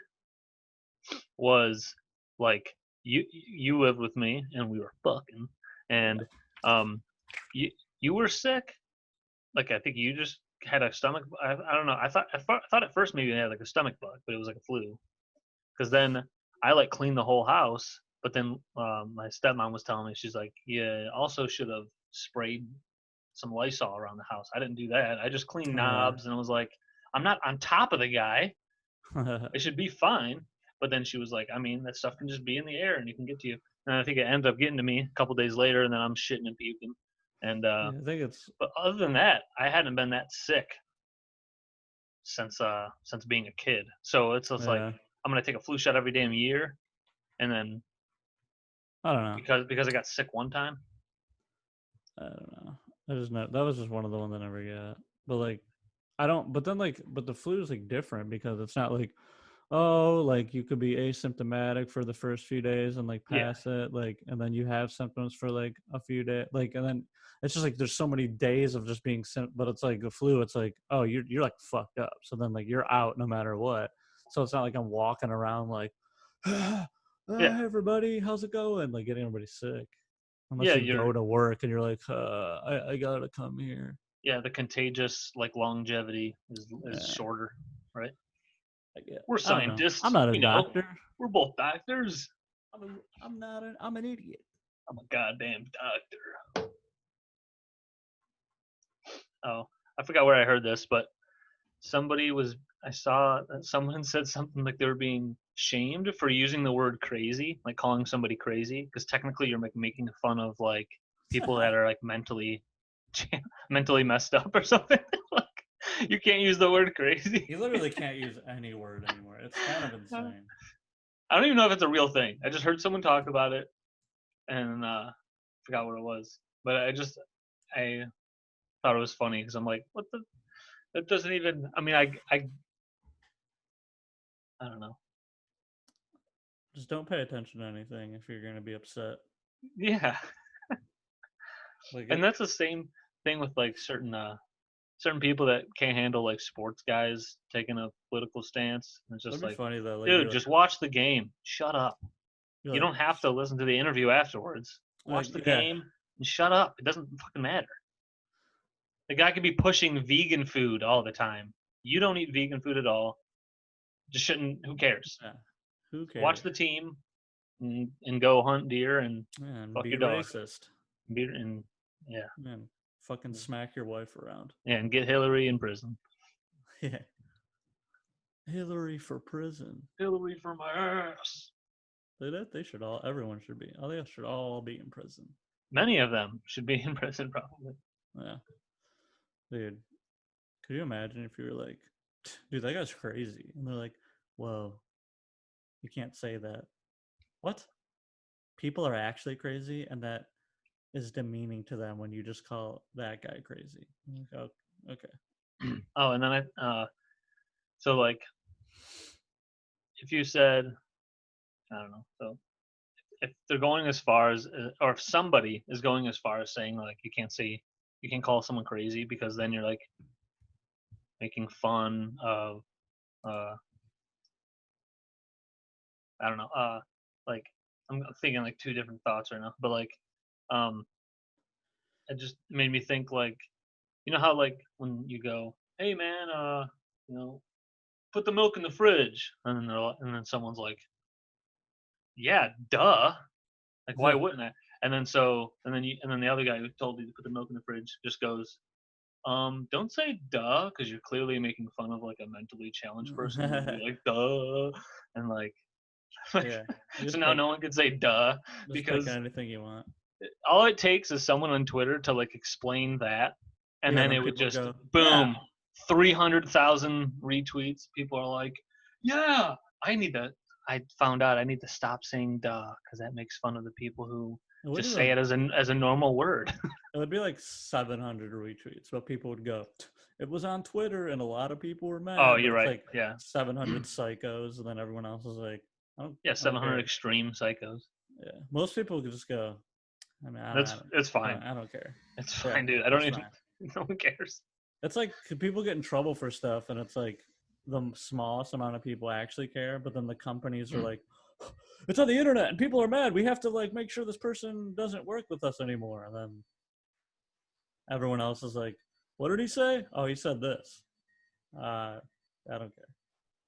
was like you lived with me and we were fucking, and you were sick. Like I think you just had a stomach. I don't know. I thought at first maybe you had like a stomach bug, but it was like a flu. Because then I like cleaned the whole house, but then my stepmom was telling me, she's like, yeah, also should have sprayed some Lysol around the house. I didn't do that. I just cleaned knobs, and I was like, I'm not on top of the guy. It should be fine. But then she was like, I mean, that stuff can just be in the air and you can get to you. And I think it ended up getting to me a couple days later, and then I'm shitting and puking. And I think it's. But other than that, I hadn't been that sick since being a kid. So it's just like I'm gonna take a flu shot every damn year, and then I don't know. because I got sick one time. I don't know. I just know that was just one of the ones I never got. But like, I don't. But then like, but the flu is like different because it's not like, oh, like you could be asymptomatic for the first few days and like Yeah. pass it, like, and then you have symptoms for like a few days, like, and then it's just like there's so many days of just being but it's like the flu. It's like, oh, you're like fucked up. So then like you're out no matter what. So it's not like I'm walking around like, hey, Yeah. everybody, how's it going? Like getting everybody sick. Unless Yeah, you go to work and you're like, I gotta come here. Yeah, the contagious like longevity is shorter, right? We're I don't know. scientists. I'm not a we know. doctor. We're both doctors. I'm not. I'm an idiot. I'm a goddamn doctor. Oh, I forgot where I heard this, but I saw that someone said something like they were being shamed for using the word crazy, like calling somebody crazy, because technically you're like making fun of like people that are like mentally messed up or something. Like you can't use the word crazy. You literally can't use any word anymore. It's kind of insane. I don't even know if it's a real thing. I just heard someone talk about it and forgot what it was. But I thought it was funny because I'm like, what the? That doesn't even. I mean, I don't know. Just don't pay attention to anything if you're gonna be upset. Yeah. Like And that's the same thing with like certain people that can't handle like sports guys taking a political stance. It's just like, funny though. Like, dude, just watch the game. Shut up. You like, don't have to listen to the interview afterwards. Watch the game and shut up. It doesn't fucking matter. The guy could be pushing vegan food all the time. You don't eat vegan food at all. Just shouldn't. Who cares? Yeah. Who cares? Watch the team and go hunt deer and fuck be your dog. racist. Man, fucking smack your wife around. Yeah, and get Hillary in prison. Yeah. Hillary for prison. Hillary for my ass. They should all. Everyone should be. They should all be in prison. Many of them should be in prison, probably. Yeah. Dude, could you imagine if you were like, dude, that guy's crazy. And they're like, whoa, you can't say that. What? People are actually crazy, and that is demeaning to them when you just call that guy crazy. Like, oh, okay. Oh, and then so like, if you said, I don't know, so if they're going as far as, or if somebody is going as far as saying like, you can't call someone crazy because then you're like making fun of, I don't know, like I'm thinking like two different thoughts right now, but like, it just made me think like, you know how like when you go, hey man, put the milk in the fridge, and then someone's like, yeah, duh, like why wouldn't I? And then the other guy who told you to put the milk in the fridge just goes, don't say duh because you're clearly making fun of like a mentally challenged person. You're like duh, and like yeah. So now no one can say duh because anything you want. All it takes is someone on Twitter to like explain that, and then it would just go, boom, 300,000 retweets. People are like, yeah, I found out I need to stop saying duh because that makes fun of the people who just say it as a normal word. It would be like 700 retweets, but people would go, it was on Twitter and a lot of people were mad. Oh, you're right. Like, yeah. 700 psychos, and then everyone else is like, 700 extreme psychos. Yeah. Most people could just go, I mean, it's fine. I don't care. It's fine, dude. I don't even, no one cares. It's like people get in trouble for stuff, and it's like the smallest amount of people actually care, but then the companies are like, it's on the internet and people are mad. We have to like make sure this person doesn't work with us anymore. And then everyone else is like, what did he say? Oh, he said this. I don't care.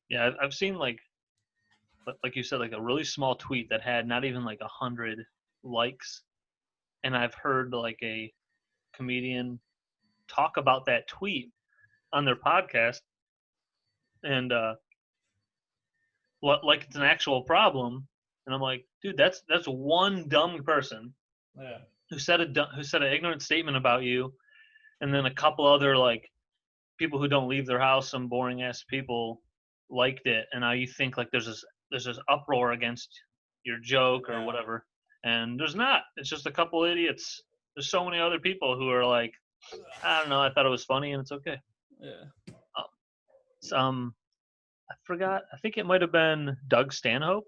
Yeah, I've seen like you said, like a really small tweet that had not even like 100 likes, and I've heard like a comedian talk about that tweet on their podcast, and like it's an actual problem, and I'm like, dude, that's one dumb person who said an ignorant statement about you, and then a couple other like people who don't leave their house, some boring ass people liked it, and now you think like there's this uproar against your joke or whatever, and there's not. It's just a couple idiots. There's so many other people who are like, I don't know, I thought it was funny, and it's okay. Yeah. I forgot. I think it might have been Doug Stanhope.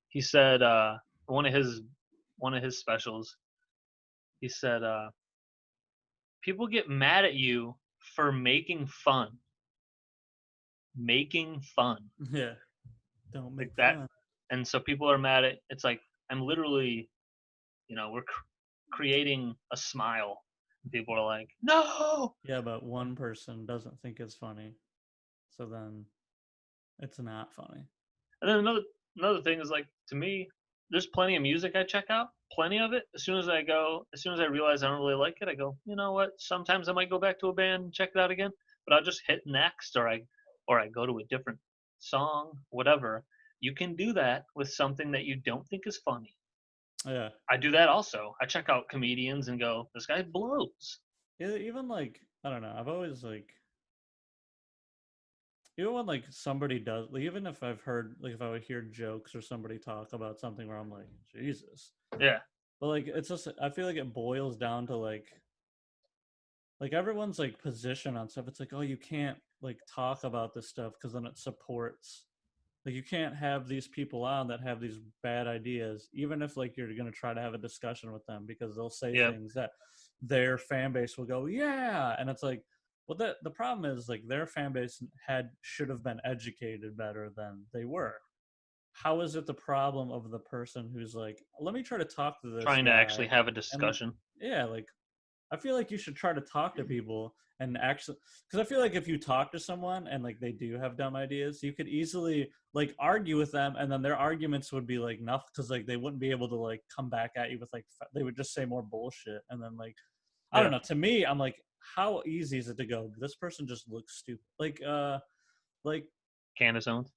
He said one of his specials. He said people get mad at you for making fun. Making fun. Yeah. Don't make like that. fun. And so people are mad at. It's like I'm literally, we're creating a smile. And people are like, no. Yeah, but one person doesn't think it's funny, so then it's not funny. And then another thing is like, to me, there's plenty of music I check out, plenty of it. As soon as I realize I don't really like it, I go, you know what? Sometimes I might go back to a band and check it out again, but I'll just hit next, or I go to a different song, whatever. You can do that with something that you don't think is funny. Yeah. I do that also. I check out comedians and go, this guy blows. Yeah, even like, I don't know. I've always like, even when like somebody does, like, even if I've heard, like if I would hear jokes or somebody talk about something where I'm like, Jesus. Yeah. But like, it's just, I feel like it boils down to like everyone's like position on stuff. It's like, oh, you can't like talk about this stuff because then it supports. Like, you can't have these people on that have these bad ideas, even if like you're going to try to have a discussion with them, because they'll say things that their fan base will go, yeah. And it's like, well, the problem is like their fan base should have been educated better than they were. How is it the problem of the person who's like, let me try to talk to this trying guy, to actually have a discussion? Like, I feel like you should try to talk to people and actually, because I feel like if you talk to someone and like they do have dumb ideas, you could easily like argue with them, and then their arguments would be like nothing, because like they wouldn't be able to like come back at you with like they would just say more bullshit, and then like I don't know. To me, I'm like, how easy is it to go, this person just looks stupid, like Candace Owens.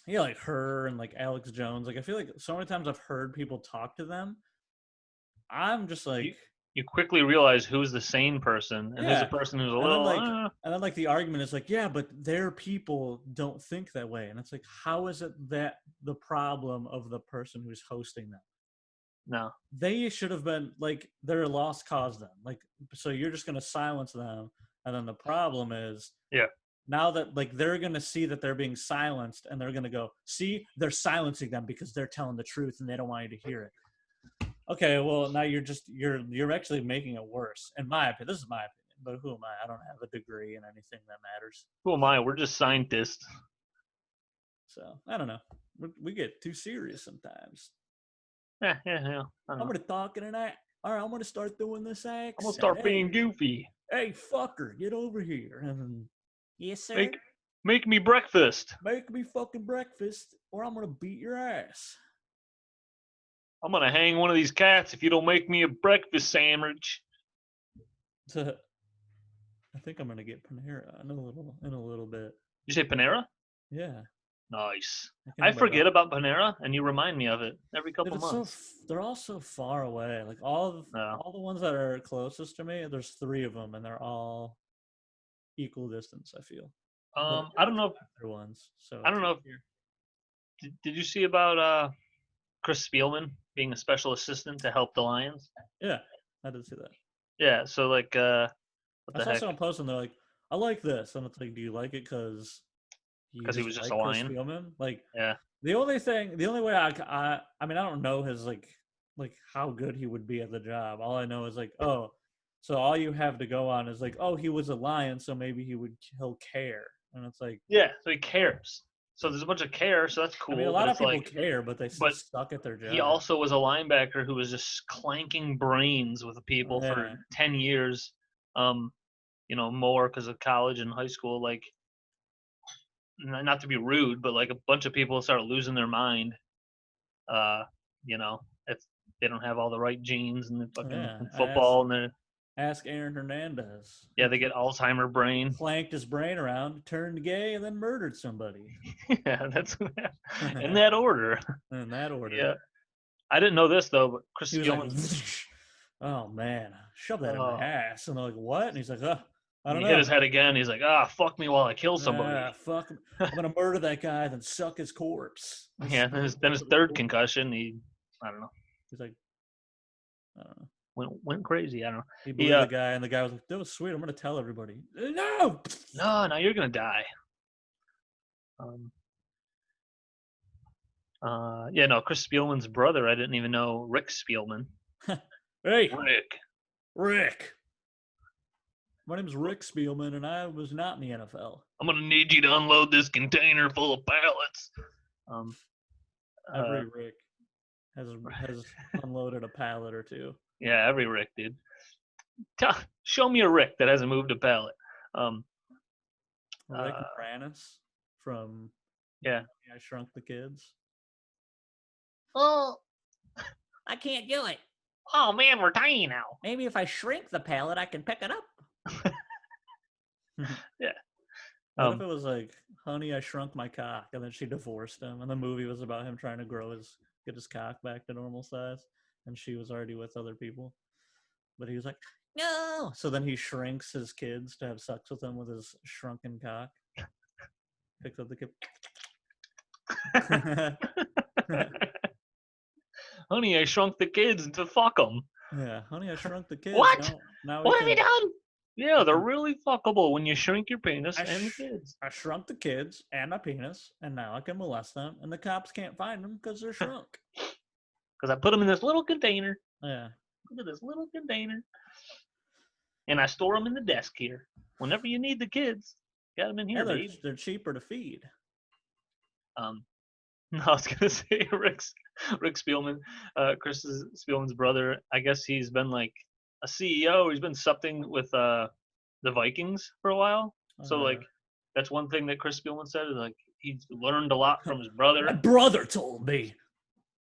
Yeah, like her and like Alex Jones. Like, I feel like so many times I've heard people talk to them, I'm just like, you quickly realize who's the sane person and who's the person who's a little. And then like the argument is like, yeah, but their people don't think that way, and it's like, how is it that the problem of the person who's hosting them? No, they should have been like, they're a lost cause then. Like, so you're just gonna silence them, and then the problem is, now that like they're gonna see that they're being silenced, and they're gonna go, see, they're silencing them because they're telling the truth and they don't want you to hear it. Okay, well, now you're actually making it worse. In my opinion, this is my opinion, but who am I? I don't have a degree in anything that matters. Who am I? We're just scientists. So I don't know. We get too serious sometimes. Yeah. I'm gonna talk in an act. All right, I'm gonna start doing this act. I'm gonna start being goofy. Hey, fucker, get over here. And yes, sir. Make me breakfast. Make me fucking breakfast, or I'm gonna beat your ass. I'm gonna hang one of these cats if you don't make me a breakfast sandwich. I think I'm gonna get Panera in a little bit. You say Panera? Yeah. Nice. I forget about Panera, and you remind me of it every couple months. They're all so far away. Like all the ones that are closest to me, there's 3 of them, and they're all equal distance, I feel. I don't know if they're ones. So I don't know if did you see about Chris Spielman being a special assistant to help the Lions? Yeah, I did see that. Yeah, so like I saw someone posting, they're like, I like this, and it's like, do you like it because he was just a lion? Spielman? Like, yeah. The only way I mean, I don't know his like how good he would be at the job. All I know is like, oh, so all you have to go on is like, oh, he was a lion, so maybe he'll care, and it's like, yeah, so he cares. So there's a bunch of care, so that's cool. I mean, a lot of people care, but they still suck at their job. He also was a linebacker who was just clanking brains with people for 10 years. More because of college and high school. Like, not to be rude, but like a bunch of people start losing their mind. If they don't have all the right genes and fucking football, and they're. Ask Aaron Hernandez. Yeah, they get Alzheimer brain. Clanked his brain around, turned gay, and then murdered somebody. Yeah, that's in that order. In that order. Yeah. I didn't know this, though, but Chris Spielman. Like, oh, man, shove that in my ass. And they're like, what? And he's like, I don't He hit know. his head again. He's like, fuck me while I kill somebody. Fuck him. I'm gonna murder that guy, then suck his corpse. Yeah, then his third concussion, I don't know, He's like, I don't know. went crazy. I don't know. He blew the guy, and the guy was like, that was sweet. I'm gonna tell everybody. No. No, you're gonna die. Chris Spielman's brother. I didn't even know Rick Spielman. Hey, Rick. My name's Rick Spielman, and I was not in the NFL. I'm gonna need you to unload this container full of pallets. Every Rick has unloaded a pallet or two. Yeah, every Rick, dude. Show me a Rick that hasn't moved a pallet. Rick Moranis from I Shrunk the Kids. Oh, I can't do it. Oh man, we're tiny now. Maybe if I shrink the pallet, I can pick it up. Yeah. What if it was like, honey, I shrunk my cock, and then she divorced him, and the movie was about him trying to get his cock back to normal size, and she was already with other people, but he was like, no. So then he shrinks his kids to have sex with them with his shrunken cock. Picks up the kid. Honey, I shrunk the kids to fuck them. Yeah, honey, I shrunk the kids. What? Now what have you done? Yeah, they're really fuckable when you shrink your penis and the kids. I shrunk the kids and my penis, and now I can molest them, and the cops can't find them because they're shrunk. Because I put them in this little container. Yeah. Look at this little container. And I store them in the desk here. Whenever you need the kids, got them in here, babe. They're cheaper to feed. No, I was gonna say Rick Spielman, Chris Spielman's brother. I guess he's been like a CEO. He's been something with the Vikings for a while. So like that's one thing that Chris Spielman said is like he's learned a lot from his brother. My brother told me.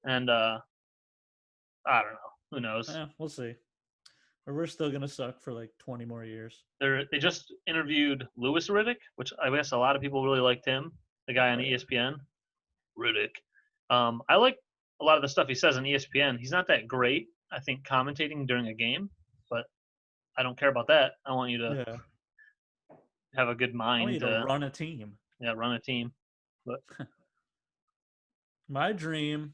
And I don't know. Who knows? Yeah, we'll see. Or we're still gonna suck for like 20 more years. They just interviewed Louis Riddick, which I guess a lot of people really liked him. The guy on ESPN. Riddick. I like a lot of the stuff he says on ESPN. He's not that great, I think, commentating during a game, but I don't care about that. I want you to have a good mind. I want you to run a team. Yeah, run a team. But my dream.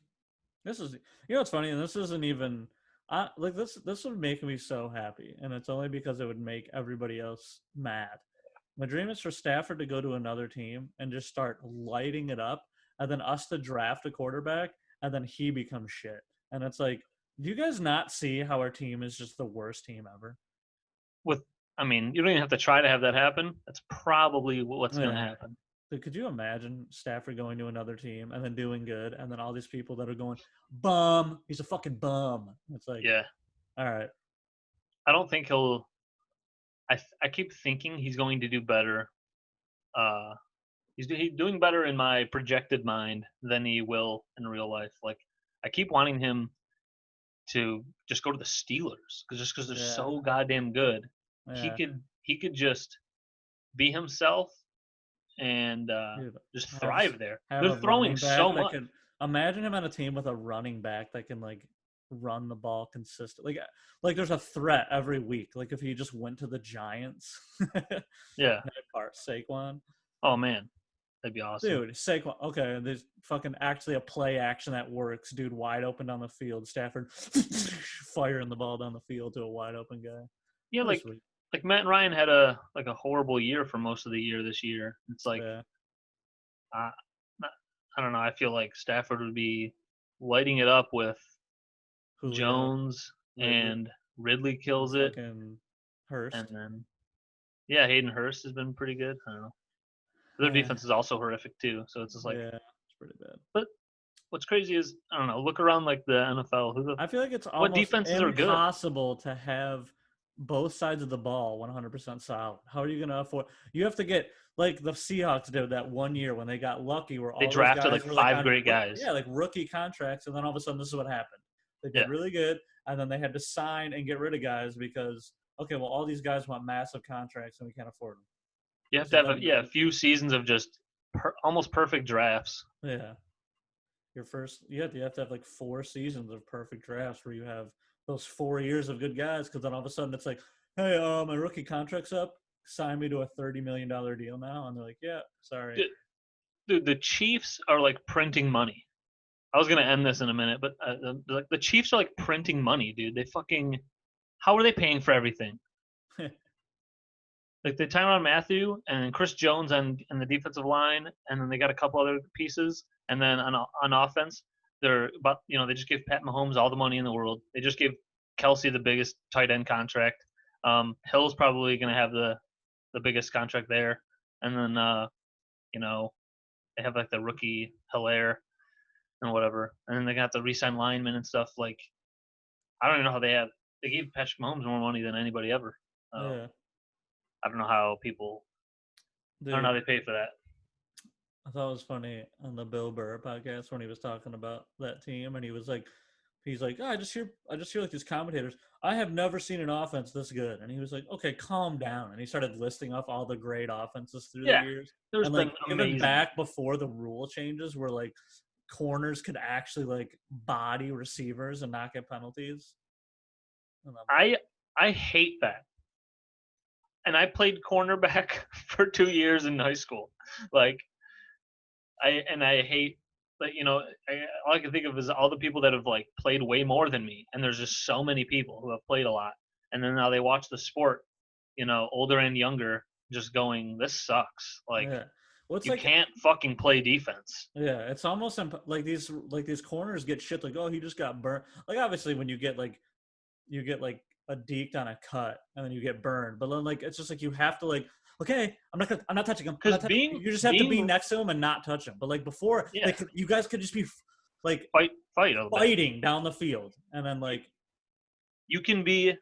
This is, what's funny, and this isn't even. Like this would make me so happy, and it's only because it would make everybody else mad. My dream is for Stafford to go to another team and just start lighting it up. And then us to draft a quarterback, and then he becomes shit. And it's like, do you guys not see how our team is just the worst team ever? You don't even have to try to have that happen. That's probably what's going to happen. But could you imagine Stafford going to another team and then doing good, and then all these people that are going, bum, he's a fucking bum. It's like, yeah. All right. I don't think he'll – I keep thinking he's going to do better He's doing better in my projected mind than he will in real life. Like, I keep wanting him to just go to the Steelers because they're so goddamn good. Yeah. He could just be himself and just thrive there. They're throwing so much. Imagine him on a team with a running back that can like run the ball consistently. Like there's a threat every week. Like if he just went to the Giants. Yeah. Saquon. Oh man. That'd be awesome. Dude, Saquon. Okay, there's fucking actually a play action that works. Dude, wide open down the field. Stafford firing the ball down the field to a wide open guy. Yeah, like Matt and Ryan had a horrible year for most of the year this year. It's like, I don't know. I feel like Stafford would be lighting it up with Julio, Jones, and Ridley kills it. And Hurst. And then, Hayden Hurst has been pretty good. I don't know. Their defense is also horrific too, so it's just like it's pretty bad. But what's crazy is I don't know. Look around like the NFL. I feel like it's almost impossible to have both sides of the ball 100% solid. How are you going to afford? You have to get like the Seahawks did that one year when they got lucky, where all they drafted like 5 great guys. Yeah, like rookie contracts, and then all of a sudden this is what happened. They did really good, and then they had to sign and get rid of guys because all these guys want massive contracts and we can't afford them. You have to have a few seasons of just almost perfect drafts. Yeah. You have to have like 4 seasons of perfect drafts where you have those 4 years of good guys, because then all of a sudden it's like, hey, my rookie contract's up. sign me to a $30 million deal now? And they're like, yeah, sorry. Dude, the Chiefs are like printing money. I was gonna end this in a minute, but the Chiefs are like printing money, dude. They fucking, how are they paying for everything? Like they Tyrann Mathieu and Chris Jones on the defensive line, and then they got a couple other pieces, and then on offense, they're about, they just gave Pat Mahomes all the money in the world. They just gave Kelsey the biggest tight end contract. Hill's probably gonna have the biggest contract there, and then they have like the rookie Hilaire and whatever, and then they got the re-sign linemen and stuff. Like, I don't even know how they gave Patrick Mahomes more money than anybody ever. Yeah. I don't know how people. Dude, I don't know how they pay for that. I thought it was funny on the Bill Burr podcast when he was talking about that team, and he's like, oh, I just hear like these commentators. I have never seen an offense this good, and he was like, okay, calm down, and he started listing off all the great offenses through the years. There's and been like amazing. Even back before the rule changes, where like corners could actually like body receivers and not get penalties. I hate that. And I played cornerback for 2 years in high school. Like, I hate, like, all I can think of is all the people that have like played way more than me. And there's just so many people who have played a lot. And then now they watch the sport, older and younger, just going, this sucks. Like, you can't fucking play defense. Yeah, it's almost like these corners get shit like, oh, he just got burnt. Like, obviously when you get a deked on a cut and then you get burned, but then like it's just like you have to like, okay, I'm not touching him. Because you just have to be next to him and not touch him. But like before, you guys could just be like fighting down the field, and then like you can be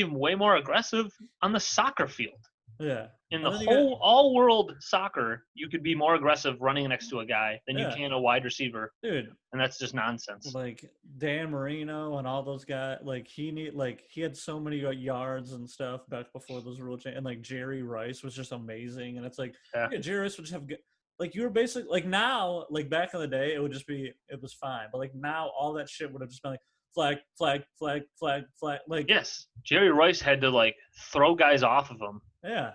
way more aggressive on the soccer field. Yeah. In the whole all-world soccer, you could be more aggressive running next to a guy than you can a wide receiver. Dude. And that's just nonsense. Like Dan Marino and all those guys, like he had so many yards and stuff back before those rule change. And like Jerry Rice was just amazing. And it's like, Jerry Rice would just have like, you were basically like, now, like back in the day, it was fine. But like now all that shit would have just been like, flag, flag, flag, flag, flag. Like, yes, Jerry Rice had to like throw guys off of him. Yeah.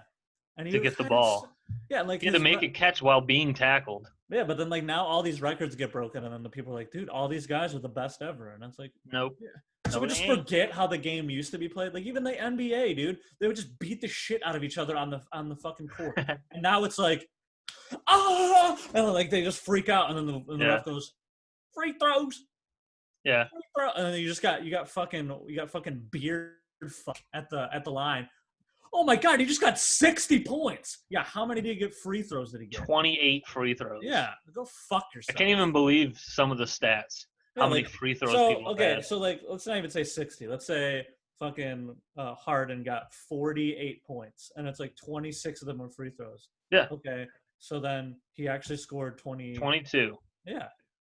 And to get the ball. Like he had to make a catch while being tackled. Yeah, but then like now all these records get broken, and then the people are like, dude, all these guys are the best ever, and it's like, nope. Yeah. So we just forget how the game used to be played. Like even the NBA, dude, they would just beat the shit out of each other on the fucking court, and now it's like, and like they just freak out, and then the ref goes, free throws. Yeah. Free throw. And then you got fucking beard at the line. Oh my God, he just got 60 points. Yeah, how many did he get free throws did he get? 28 free throws. Yeah, go fuck yourself. I can't even believe some of the stats. How many free throws people had. So like, let's not even say 60. Let's say fucking Harden got 48 points, and it's like 26 of them were free throws. Yeah. Okay, so then he actually scored 22. Yeah.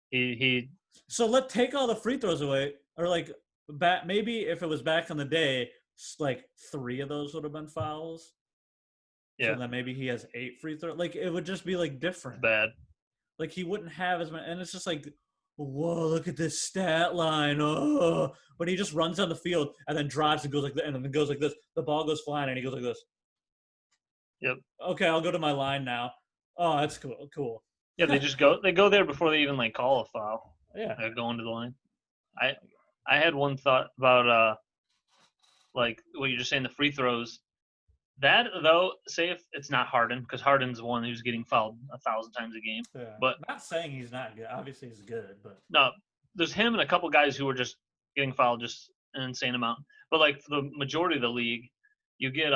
He. So let's take all the free throws away, or like maybe if it was back in the day, like 3 of those would have been fouls. Yeah. So then maybe he has 8 free throws. Like it would just be like different. It's bad. Like he wouldn't have as many, and it's just like, whoa, look at this stat line. Oh, but he just runs on the field and then drives and goes like that, and then goes like this. The ball goes flying and he goes like this. Yep. Okay, I'll go to my line now. Oh, that's cool. Yeah, they go there before they even like call a foul. Yeah. They're going to the line. I had one thought about like what you're just saying, the free throws. That though, say if it's not Harden, because Harden's the one who's getting fouled 1,000 times a game. Yeah. But I'm not saying he's not good. Obviously he's good, but no, there's him and a couple guys who are just getting fouled just an insane amount. But like for the majority of the league, you get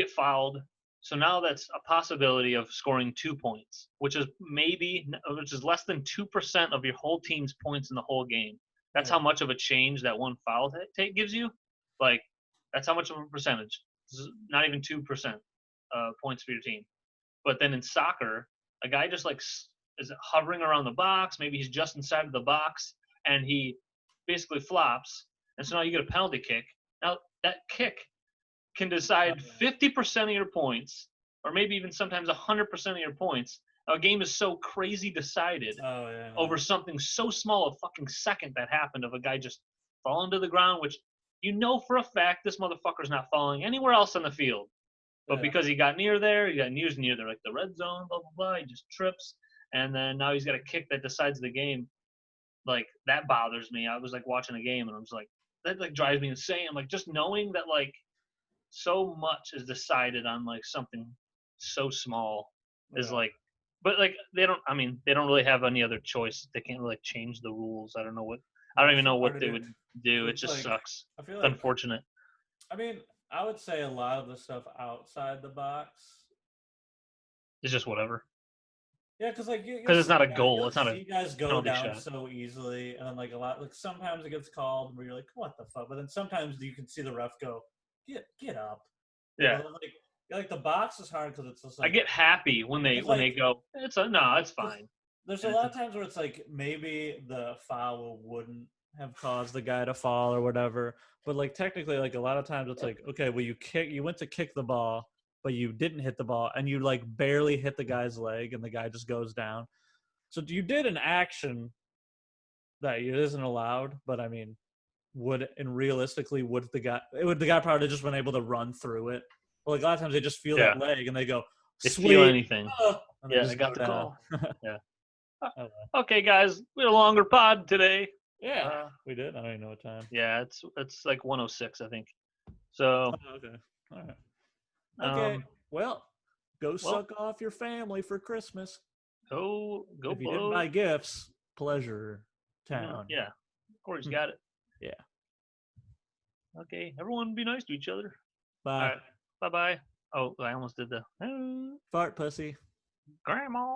fouled. So now that's a possibility of scoring 2 points, which is less than 2% of your whole team's points in the whole game. That's how much of a change that one foul gives you. Like, that's how much of a percentage. Not even 2% points for your team. But then in soccer, a guy just like is hovering around the box. Maybe he's just inside of the box, and he basically flops. And so now you get a penalty kick. Now that kick can decide 50% of your points, or maybe even sometimes 100% of your points. A game is so crazy decided over something so small, a fucking second that happened of a guy just falling to the ground, which you know for a fact this motherfucker's not falling anywhere else on the field. But because he got near there, he was near there, like the red zone, blah, blah, blah. He just trips. And then now he's got a kick that decides the game. Like, that bothers me. I was, like, watching a game, and I was like, that, like, drives me insane. I'm like, just knowing that, like, so much is decided on, like, something so small is, like, but, like, they don't really have any other choice. They can't really, like, change the rules. I don't even know what they would do. It just sucks. I feel it's like, unfortunate. I mean, I would say a lot of the stuff outside the box It's just whatever. Yeah, because like because it's not a goal. It's not a you guys go penalty down shot. so easily, and then like a lot, like sometimes it gets called where you're like, what the fuck? But then sometimes you can see the ref go, get up. Yeah. Like the box is hard because it's just like I get happy when they go. It's fine. There's a lot of times where it's like maybe the foul wouldn't have caused the guy to fall or whatever, but like technically, like a lot of times it's like, okay, well you went to kick the ball, but you didn't hit the ball, and you like barely hit the guy's leg, and the guy just goes down. So you did an action that isn't allowed, but I mean, would the guy probably just been able to run through it? Well, like a lot of times they just feel that leg and they go, sweet. They feel anything. Yeah, I got the call. Yeah. Oh, okay, guys, we had a longer pod today. Yeah, we did. I don't even know what time. Yeah, it's like 1:06, I think. So. Okay. All right. Okay. Well, suck off your family for Christmas. Go. If you didn't buy gifts, pleasure town. Yeah. Corey's got it. Yeah. Okay. Everyone be nice to each other. Bye. All right. Bye-bye. Oh, I almost did the fart pussy. Grandma.